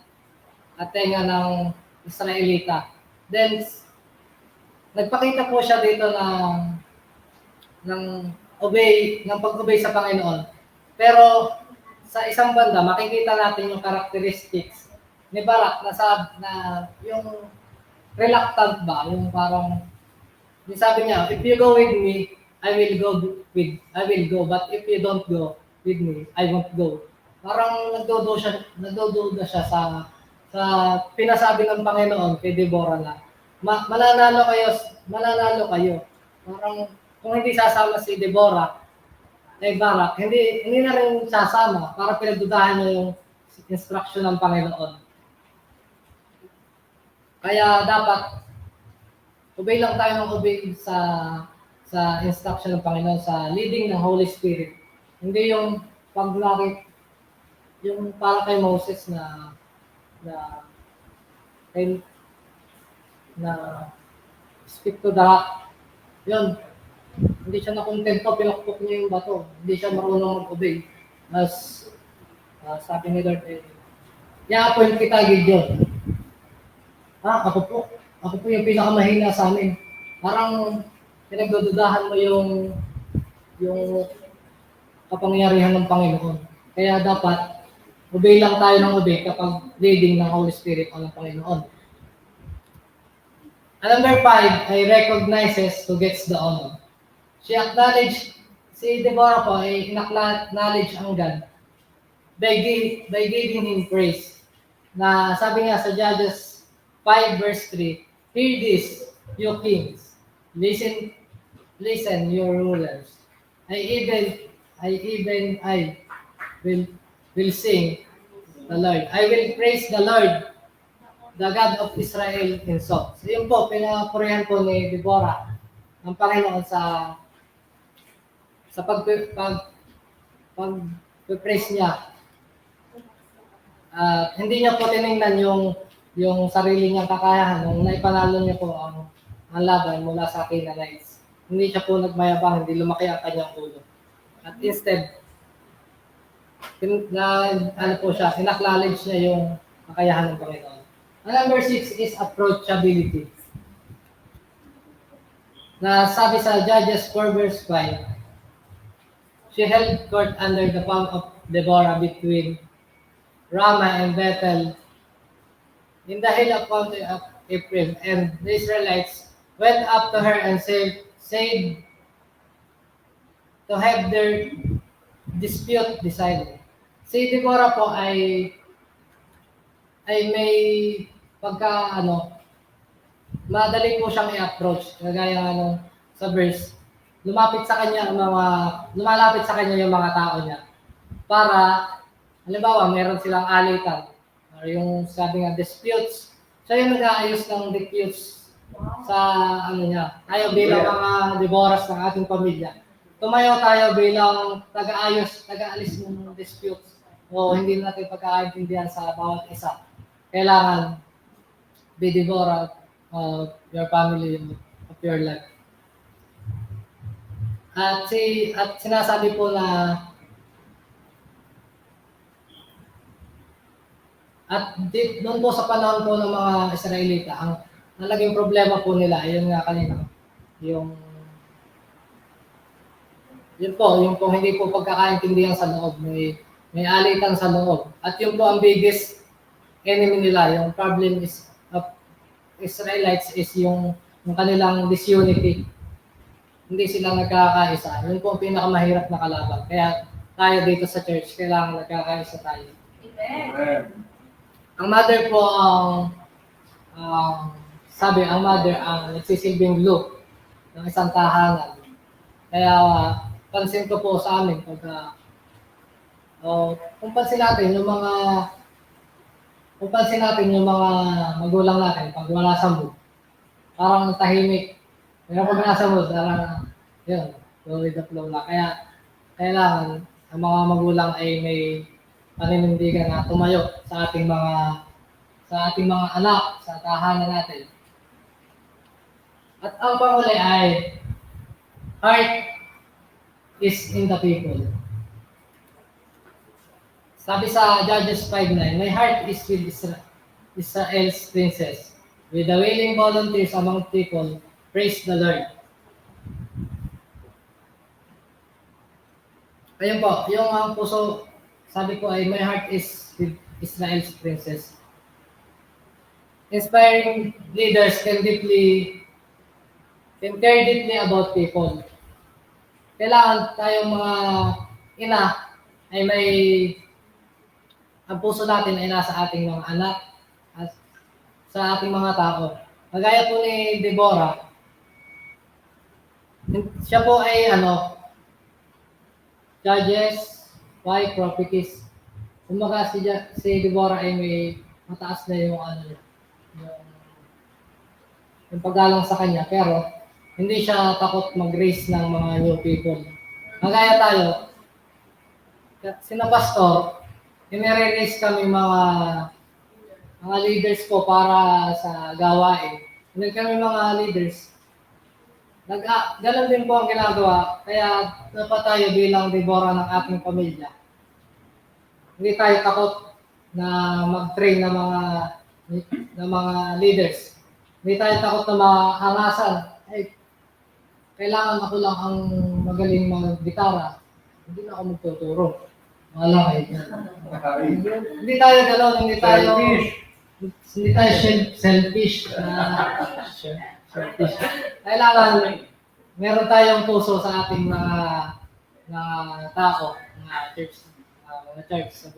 tenga ng Israelita. Then, nagpakita po siya dito ng pag-obey sa Panginoon. Pero sa isang banda, makikita natin yung characteristics ni Barak na yung reluctant ba, yung parang yung sabi niya, if you go with me, I will go, but if you don't go with me, I won't go. Parang nagdududa siya sa pinasabi ng Panginoon kay Deborah na mananalo kayo. Parang kung hindi sasama si Deborah, Barak, hindi na rin sasama para pinagdudahan niya yung instruction ng Panginoon. Kaya dapat obey lang tayo ng obey sa instruction ng Panginoon, sa leading ng Holy Spirit. Hindi yung yung para kay Moses na speak to the rock. Yun. Hindi siya nakontento, pinakpok niya yung bato. Hindi siya marunong mag-obey. As sabi ni Lord, i-appoint kita, Gideon. Ako po yung pinakamahina sa amin. Parang pinagdududahan mo yung kapangyarihan ng Panginoon. Kaya dapat obey lang tayo ng obey kapag leading ng Holy Spirit o ng Panginoon. And number 5 ay recognizes who gets the honor. Si Deborah po ay in-acknowledge ang God by giving him praise. Na sabi nga sa Judges 5 verse 3, Hear this, you kings. Listen, your rulers. I will sing the Lord. I will praise the Lord the God of Israel in song. So yun po, pinapurihan po ni Deborah ang Panginoon sa pag-praise niya. Hindi niya po tinignan yung sarili niyang kakayahan nung naipanalo niya po ang laban mula sa Canaanites. Hindi siya po nagmayabang, hindi lumaki ang kanyang ulo. At instead, inacknowledge niya yung kakayahan ng Panginoon. Ang number 6 is approachability. Na sabi sa Judges 4 verse 5, she held court under the palm of Deborah between Ramah and Bethel in the hill of country of Ephraim, and the Israelites went up to her and said to have their dispute decided. Si Deborah po ay may madali po siyang i-approach, kagaya sa verse, lumalapit sa kanya yung mga tao niya para halimbawa meron silang alitan or yung sabi nga disputes, siya yung nag-aayos ng disputes sa tayo bilang mga Deborahs ng ating pamilya. Tumayo tayo bilang taga-alis ng disputes o hindi natin pagkakaintindihan sa bawat isa. Kailangan be Deborah of your family, of your life. At sinasabi po na noon po sa panahon po ng mga Israelita, ang naging problema po nila, ayun nga kanina, yung hindi po pagkakaintindihan sa loob, may alitan sa loob. At yun po ang biggest enemy nila, yung problem is of Israelites is yung kanilang disunity. Hindi sila nagkakaisa. Yun po ang pinakamahirap na kalaban. Kaya tayo dito sa church, kailangan nagkakaisa tayo. Amen. Ang mother po ang nagsisilbing glue ng isang tahanan. Kaya pansin ko po sa amin kung pansin natin yung mga magulang natin pag wala sa mood, parang tahimik. Pero pag nasa mood, parang yun, go with the flow lang. Kaya kailangan ang mga magulang ay may paninindigan na tumayo sa ating mga anak sa tahanan natin. At ang panghuli ay heart is in the people. Sabi sa Judges 5:9, my heart is with Israel's princess. With the willing volunteers among people, praise the Lord. Ayun po, yung ang puso, sabi ko ay my heart is with Israel's princess. Inspiring leaders can care deeply about people. Kailangan tayong mga ina ay ang puso natin ay nasa ating mga anak at sa ating mga tao. Kagaya po ni Deborah, siya po ay Judges, wife, prophetess. Kumbaga si Deborah ay may mataas na yung paggalang sa kanya, pero hindi siya takot mag-raise ng mga new people. Kagaya tayo, sina pastor, inire-raise kami mga leaders ko para sa gawain. Hindi kami mga leaders. Ganon din po ang ginagawa, kaya dapat tayo bilang Deborah ng ating pamilya. Hindi tayo takot na mag-train ng mga leaders. Hindi tayo takot na mahangasan. Kailangan ako lang ang magaling mag-gitara. Hindi na ako magtuturo. Wala hindi tayo gano'n, hindi tayo selfish. Kailangan meron tayong puso sa ating mga tao, mga church, sa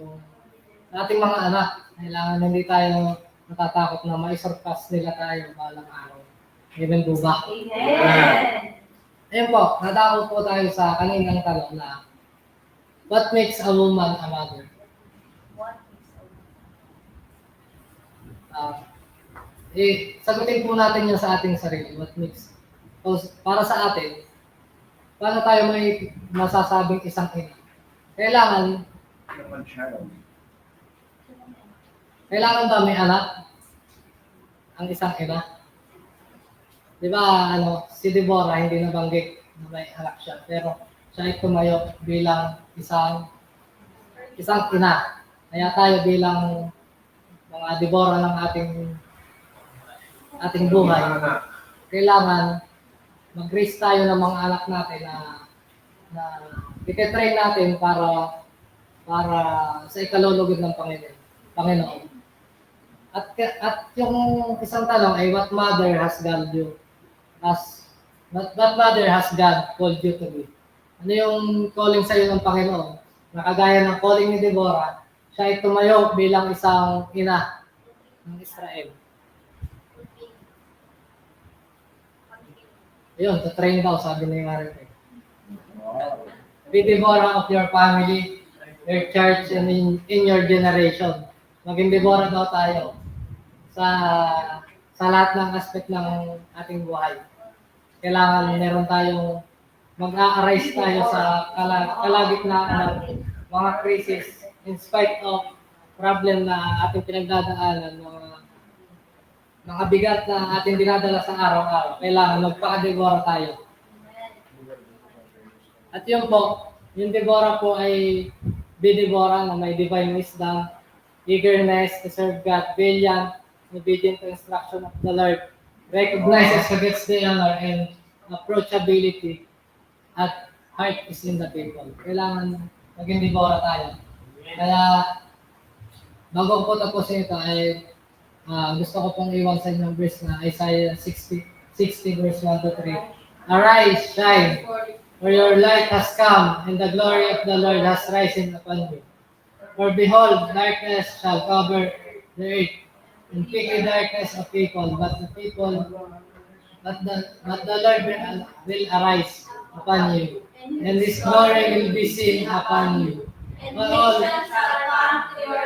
ating mga anak. Kailangan hindi tayo natatakot na maisurpass nila tayo balang araw. Amen po ba? Amen. Ayun po, natakot po tayo sa kaninang tanong na what makes a woman a mother? sagutin po natin yan sa ating sarili. What makes, para sa atin, paano tayo may masasabing isang ina? Kailangan ba may anak ang isang ina? Di ba, si Deborah hindi nabanggit na may anak siya, pero siya ay tumayo bilang isang ina. Kaya tayo bilang mga Deborah ng ating buhay, kailangan mag-raise tayo ng mga anak natin na ititrain natin para sa ikalulugod ng Panginoon. At yung isang tanong ay, what mother has God called you to be? Ano yung calling sa iyo ng Panginoon? Nakagaya ng calling ni Deborah, siya ay tumayo bilang isang ina ng Israel. Ayun, to train daw, sabi ni Marike. Be Deborah of your family, your church, and in your generation. Maging Deborah daw tayo sa lahat ng aspect ng ating buhay. Kailangan meron tayong mag-a-arise tayo sa kalagitnaan ng mga crisis in spite of problem na ating pinagdadaanan, mga bigat na ating dinadala sa araw-araw. Kailangan magpaka-Deborah tayo. At yun po, yung Deborah po ay be Deborah na may divine wisdom, eagerness to serve God, brilliant, obedient to instruction of the Lord, recognizes who gets the honor, and approachability at heart is in the people. Kailangan maging Deborah tayo. Kaya, bago ko tapusin ito ay gusto ko pong iwan sa inyong verse na Isaiah 60 verse 1 to 3. Arise, shine, for your light has come, and the glory of the Lord has risen upon you. For behold, darkness shall cover the earth, and thick darkness of people, but the Lord will arise upon you, and His glory will be seen upon you. For all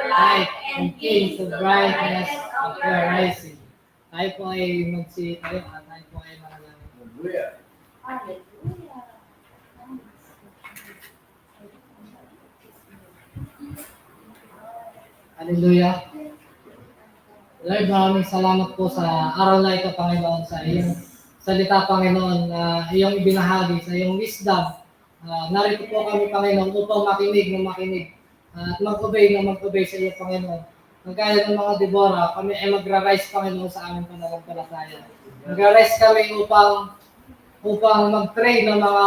light and kings of brightness of your rising. Tayo po ay tayo po ay manalangin. Hallelujah. Lord, maraming salamat po sa araw na ito, Panginoon, sa iyong salita, Panginoon, na iyong ibinahagi, sa iyong wisdom. Narito po kami, Panginoon, upang makinig at mag-obey sa iyo, Panginoon. Nagkaya ng mga Deborah, kami ay magra-rise, Panginoon, sa aming pananampalataya. Magra-rise kami upang mag-train ng mga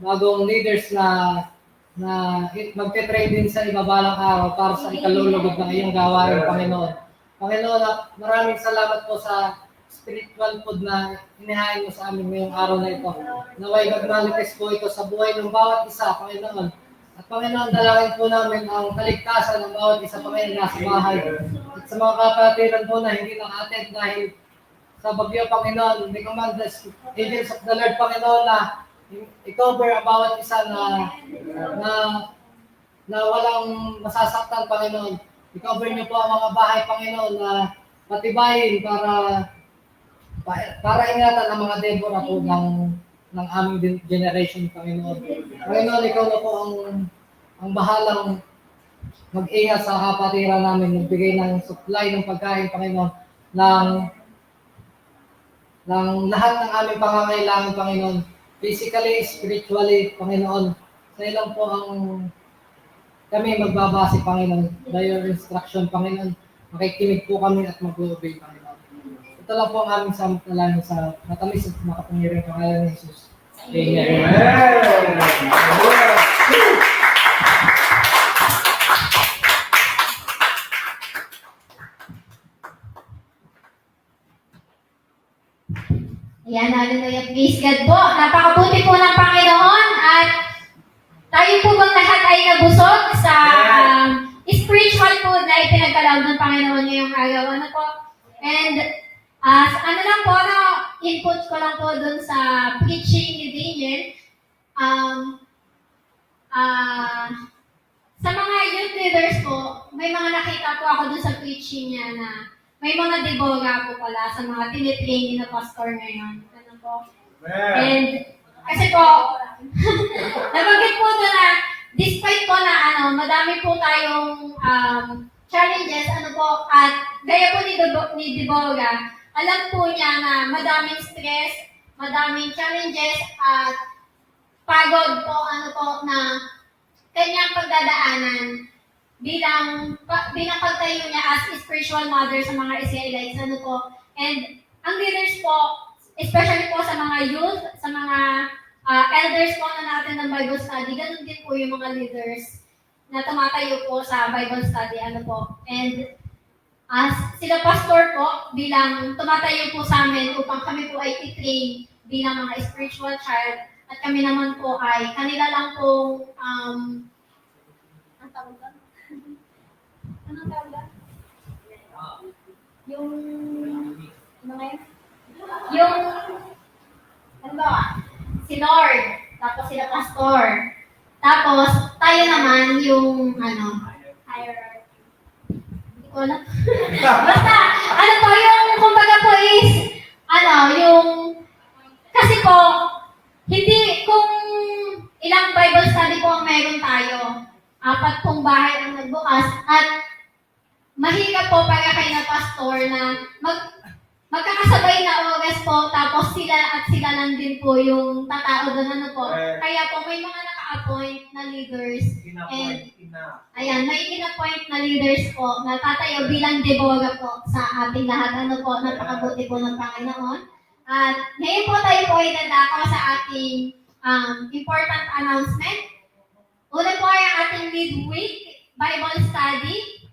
bagong leaders na magte-train din sa ibabalang araw para sa ikalulugod ng iyong gawain, Panginoon. Panginoon, maraming salamat po sa spiritual food na inihain mo sa amin ngayong araw na ito. Naway mag-manifest po ito sa buhay ng bawat isa, Panginoon. At Panginoon, dalangin po namin ang kaligtasan ng bawat isa, Panginoon, nasa bahay. At sa mga kapatiran po na hindi naka-attend dahil sa bagyo, Panginoon, we command the angels of the Lord, Panginoon, na i-cover ang bawat isa na walang masasaktan, Panginoon. I-cover niyo po ang mga bahay, Panginoon, na patibayin para ingatan ang mga Deborah po ng aming generation, Panginoon. Panginoon, ikaw na po ang bahalang mag-ingat sa kapatiran namin, magbigay ng supply ng pagkain, Panginoon, ng lahat ng aming pangangailangan, Panginoon. Physically, spiritually, Panginoon. Sa ilang po kami magbabase, Panginoon. By your instruction, Panginoon. Makikinig po kami at mag-obey, Panginoon. Ito lang po ang aming samtalan sa matamis at makapangyarihang pangalan ni Jesus. Amen. Ayan, hallelujah. Praise God po. Napakabuti po ng Panginoon at tayo po bang lahat ay nabusog sa spiritual food na ipinagkaloob ng Panginoon ngayong araw. Ano po? And ano lang po, input ko lang po dun sa preaching ni Daniel. Sa mga youth leaders po, may mga nakita po ako dun sa preaching niya na may mga deboga po pala sa mga tinitrain na pastor ngayon. Ano po? Amen. And kasi po, nabanggit po doon na despite po na madami po tayong challenges, at gaya po ni Deboga, alam po niya na madaming stress, madaming challenges, at pagod po, na kanyang pagdadaanan bilang pagtayo niya as spiritual mother sa mga Israelites, and ang leaders po, especially po sa mga youth, sa mga elders po na natin ng Bible study, ganun din po yung mga leaders na tumatayo po sa Bible study, and as sila pastor po, bilang tumatayo po sa amin upang kami po ay i-train bilang mga spiritual child, at kami naman po ay kanila lang pong, ang tawag doon? Anong tawag doon? Yung, ano ngayon? Yung, ano ba? Si Lord, tapos sila pastor. Tapos, tayo naman yung, hierarchy. Hindi ko alam. Basta, yung, kumbaga po is, yung, kasi po, hindi, kung ilang Bible study po ang meron tayo, 4 pong bahay ang nagbukas, at mahirap po para kay na pastor na magkakasabay na oras po, tapos sila lang din po yung tatao doon, Kaya po, may mga naka-appoint na leaders, and may in-appoint na leaders po na tatayo bilang deboga po sa ating lahat, napakabuti po ng Panginoon. At ngayon po tayo po ay dadako sa ating important announcement. Una po ay ang ating midweek Bible study.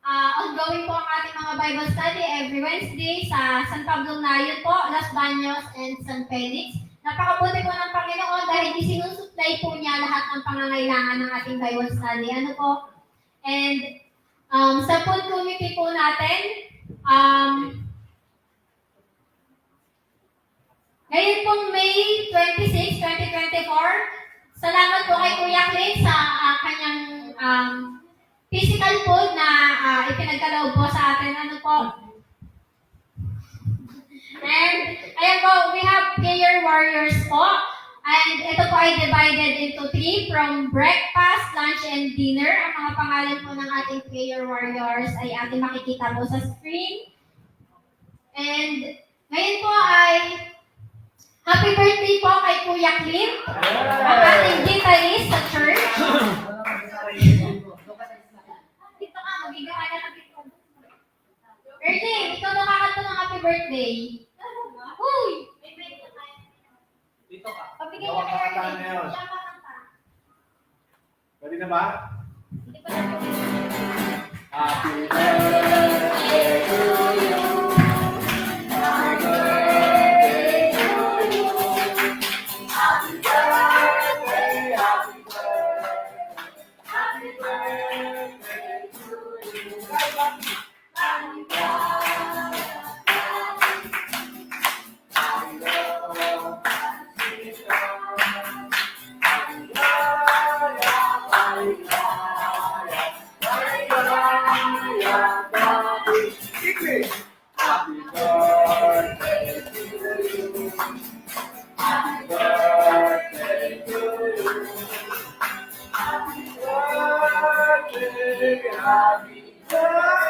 Ongoing po ang ating mga Bible study every Wednesday sa San Pablo Nayon po, Las Baños, and San Felix. Napakabuti po ng Panginoon dahil isinusupply po niya lahat ng pangangailangan ng ating Bible study. And sa food committee po natin, ngayon pong May 26, 2024, salamat po kay Kuya Clint sa kanyang physical food na ipinagkaloob po sa atin. And ayan po, we have prayer warriors po. And ito po ay divided into 3 from breakfast, lunch, and dinner. Ang mga pangalan po ng ating prayer warriors ay ating makikita po sa screen. And ngayon po ay happy birthday po kay Kuya Clint, ang ating guitarist sa church. Dito ka, magiging ka na dito. Erling, ikaw nakakanta ng happy birthday. Uy! Dito ka. Pabigay ka kay Erling. Gawa ka Siya makanta. Pwede na ba? Hindi pa natin. Happy birthday to you. Happy birthday to you. Happy birthday, happy birthday. Happy birthday to you. Happy birthday. Happy birthday to you. Happy birthday to you. Happy birthday, happy birthday.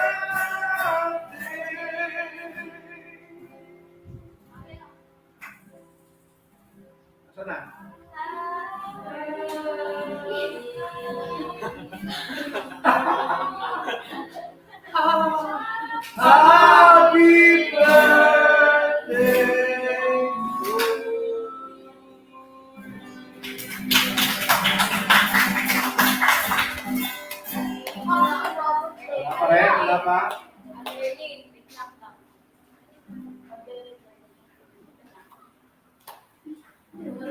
Saan na? Happy birthday. Wala pa?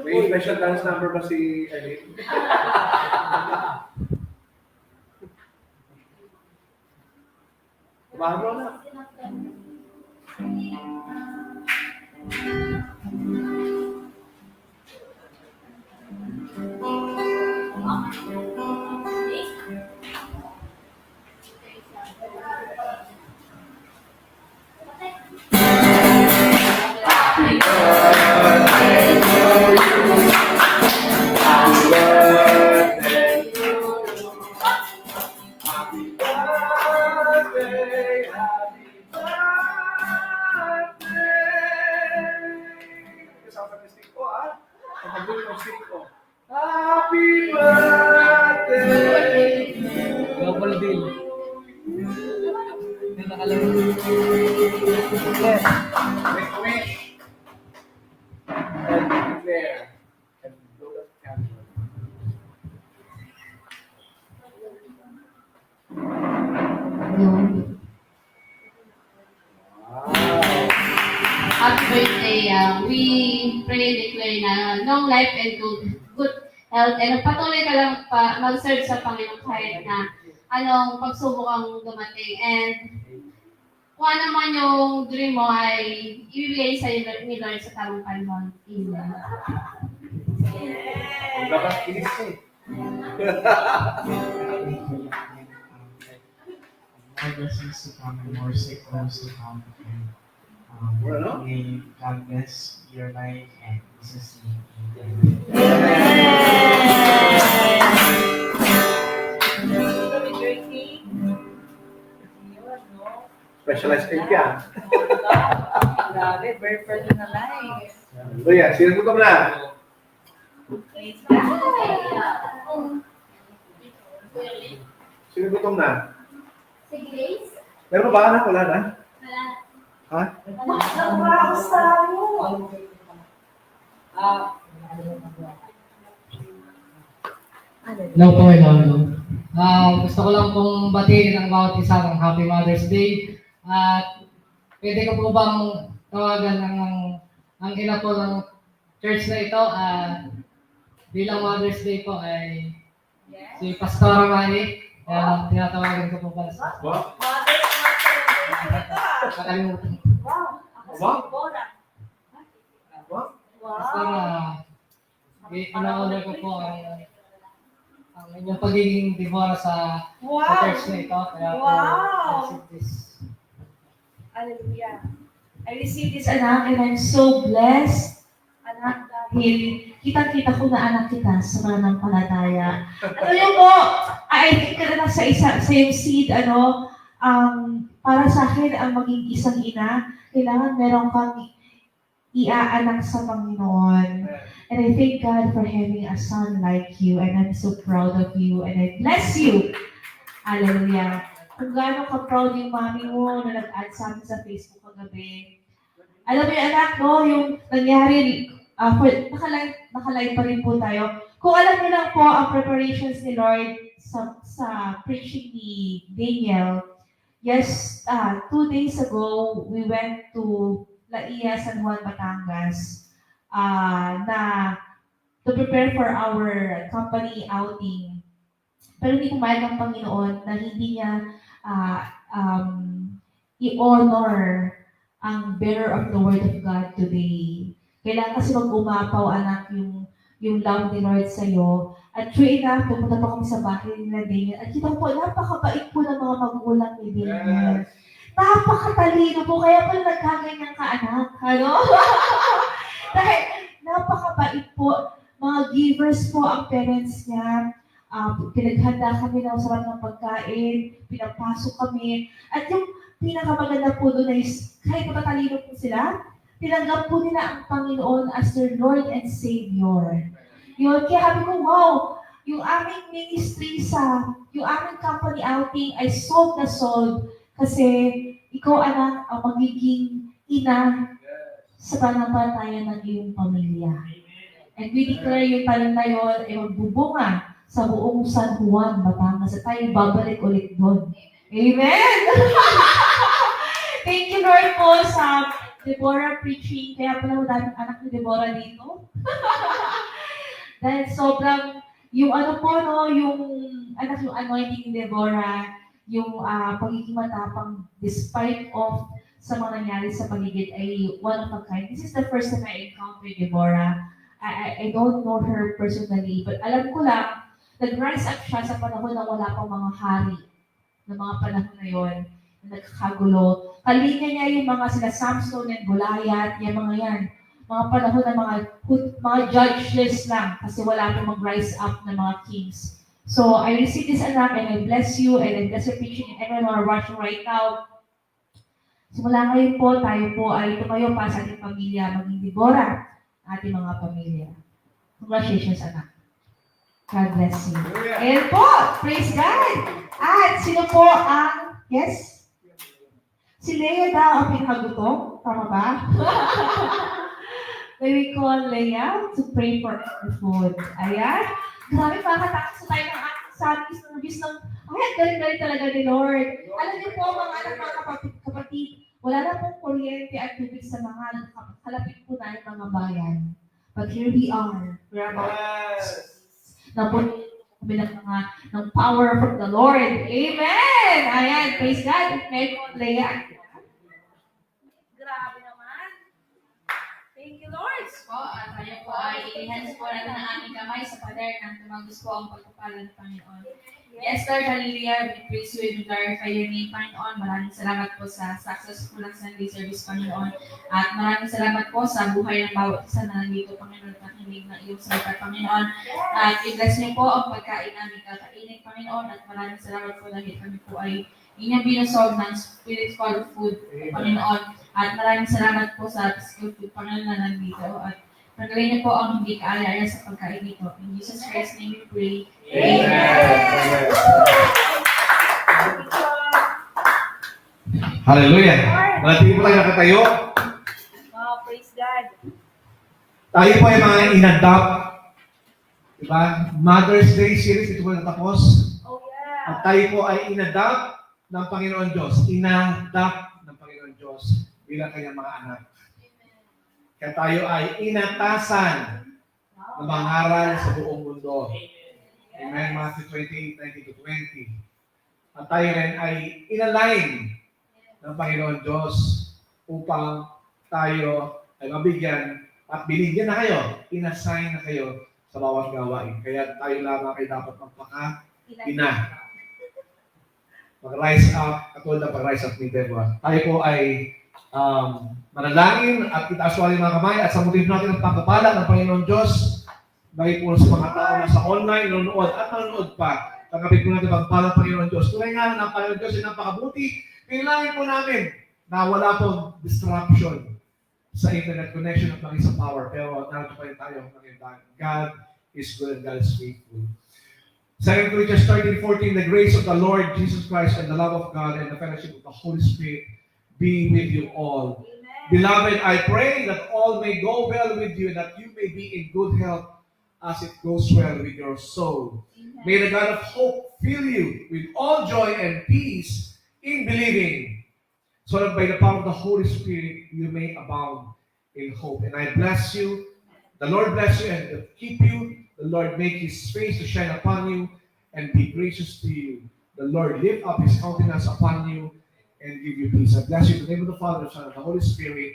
May special dance number ba si Eileen? Bago na. Happy birthday! Double deal. Hindi nakalagay. Make a wish. And declare. And blow the candle. Wow! Happy birthday. We pray and declare na long life and good health. And patuloy ka lang mag-serve sa Panginoon kahit na anong pagsubok ang dumating. And kung ano man yung dream mo ay ibibigay sa ni Lord sa tamang panahon. Amen. Ang dapat kinis eh. More blessings to come and more sickness to come. And, Well, may God bless your life and Jesus' name. Amen. Specialized cake yan. Grabe, very personalized. So yan, sino gutom na? Sino gutom na? Si Grace? Meron pa ba anak? Wala na? Wala. Ha? Hello po, hello. Gusto ko lang pong batiin ang bawat isa ng Happy Mother's Day. At pwede ko po bang tawagan ang ina po ng church na ito bilang Mother's Day po ay si Pastora Manny. Kaya tinatawagan ko po pala sa Ba? nakalimutan. Ba? Ba? Pastora, ina-honor ko po ang inyong pagiging Deborah sa church na ito. Kaya po, I receive this. Hallelujah. I received this, anak, and I'm so blessed, anak, dahil kitang-kita ko na anak kita sa pananampalataya. Ano yun po? I think ka na sa yung seed, para sa akin, ang maging isang ina, kailangan meron kang iaanak sa Panginoon. And I thank God for having a son like you, and I'm so proud of you, and I bless you. Hallelujah. Kung gaano ka-proud yung mami mo na nag-add sa amin sa Facebook kagabi. Alam mo yung anak, no? Yung nangyari, nakalive pa rin po tayo. Kung alam niyo lang po ang preparations ni Lord sa preaching ni Daniel, yes, 2 days ago, we went to Laia, San Juan, Batangas, to prepare for our company outing. Pero hindi pumayag ang Panginoon na hindi niya i-honor ang bearer of the Word of God today. Kailangan kasi mag-umapaw, anak, yung love ni Lord sa'yo. At true enough, pupunta pa kami sa bahay nila Daniel. At kita po, napakabait po ng mga magulang ni Daniel. Napakatalino po, kaya pala nagkaganyan ka, anak. Ano? Dahil napakabait po. Mga givers po ang parents niya. Pinaghanda kami ng sarap ng pagkain, pinapasok kami. At yung pinakamaganda po doon ay kahit matatalino po sila, tinanggap po nila ang Panginoon as their Lord and Savior. Yun, kaya sabi ko, wow, yung aming ministry yung aming company outing ay sold na sold kasi ikaw, anak, ang magiging ina sa pananampalataya ng iyong pamilya. And we declare yung talim na yun ay magbubunga sa buong San Juan, Batangas. At tayo babalik ulit doon. Amen! Thank you, Lord, po sa Deborah preaching. Kaya pala daming anak ni Deborah dito. Dahil sobrang, yung yung anointing ni Deborah, yung pagiging matapang despite of sa mga nangyari sa paligid ay one of a kind. This is the first time I encountered Deborah. I don't know her personally, but alam ko lang, nag-rise up siya sa panahon na wala pang mga hari, ng mga panahon na yon, na nagkakagulo. Kalinya niya yung mga sila Samson and Goliath, yung mga yan. Mga panahon na mga judgeless lang kasi wala pang mag-rise up na mga kings. So, I receive this, anak, and I bless you, and I bless your preaching, and everyone who are watching right now. Simula ngayon po, tayo po ay tumayo para sa ating pamilya, maging Deborah, ating mga pamilya. Congratulations, anak. God bless you. Hallelujah. Ayan po, praise God. At sino po ang, yes? Si Leia daw ang pinakagutom. Tama ba? May we call Leia to pray for our food. Ayan. Grabe, makakatakot sa tayo ng ating service ng, ay, galing-galing talaga ni Lord. Alam niyo po, mga anak, mga kapatid, wala na pong kuryente at tubig sa mga kalapit po na yung mga bayan. But here we are. We're about napunin kami ng power from the Lord. Amen! Ayan, praise God. May Leia. Grabe naman. Thank you, Lord. Po, at tayo po ay i-hands po natin ang aming kamay sa pader ng tumagos po ang pagpapala ng Panginoon. Yes, Lord, hallelujah. We praise you and we glorify your name, Panginoon. Maraming salamat po sa successful ng Sunday service, Panginoon. At maraming salamat po sa buhay ng bawat isa na nandito, Panginoon, at nakinig ng iyong salita, Panginoon. At i-bless niyo po ang pagkain namin kakainin, Panginoon. At maraming salamat po dahil kami po ay inyong binusog ng spiritual food, Panginoon. At maraming salamat po sa physical food, Panginoon, na nandito. At pagkalin niyo po ang hindi kaaya-aya sa pagkain nito. In Jesus Christ's name we pray. Amen. Hallelujah. Malati po tayo nakatayo. Wow, praise God. Tayo po ay mga in-adopt. Diba? Mother's Day series, ito po natapos. Oh, yeah. At tayo po ay in-adopt ng Panginoon Diyos. In-adopt ng Panginoon Diyos bilang kanyang mga anak. Kaya tayo ay inatasan ng mga aral sa buong mundo. Amen. Matthew 28:19-20. At tayo rin ay inalign ng Panginoon Diyos upang tayo ay mabigyan at binigyan na kayo, inassign na kayo sa bawat gawain. Kaya tayo lamang ay dapat magpaka-ina. Mag-rise up, katulad ng pag-rise up ni Deborah. Tayo po ay manalangin at itaaswali mga kamay at samutin natin ang pagpapala ng Panginoon Diyos. Dahil po sa mga tao na sa online, nanonood at nanonood pa. Tanggapin po natin pagpapala ng Panginoon Diyos. Tunay nga ng Panginoon Diyos ay napakabuti. Pinalangin po namin na wala pong disruption sa internet connection at maging sa power. Pero narito pa rin tayo. God is good and God is faithful. 2 Corinthians 13:14, the grace of the Lord Jesus Christ and the love of God and the fellowship of the Holy Spirit be with you all. Amen. Beloved, I pray that all may go well with you and that you may be in good health as it goes well with your soul. Amen. May the God of hope fill you with all joy and peace in believing, so that by the power of the Holy Spirit you may abound in hope. And I bless you. The Lord bless you and keep you. The Lord make His face to shine upon you and be gracious to you. The Lord lift up His countenance upon you and give you peace. I bless you in the name of the Father, Son, and the Holy Spirit.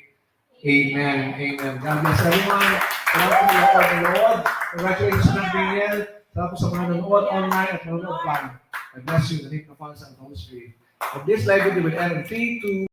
Amen. Amen. God bless everyone. Salamat po sa Lord. Congratulations sa Daniel. Salamat po sa mga nanonood online at nanonood live. I bless you in the name of the Father, Son, and the Holy Spirit. And this live video will end in 3, 2,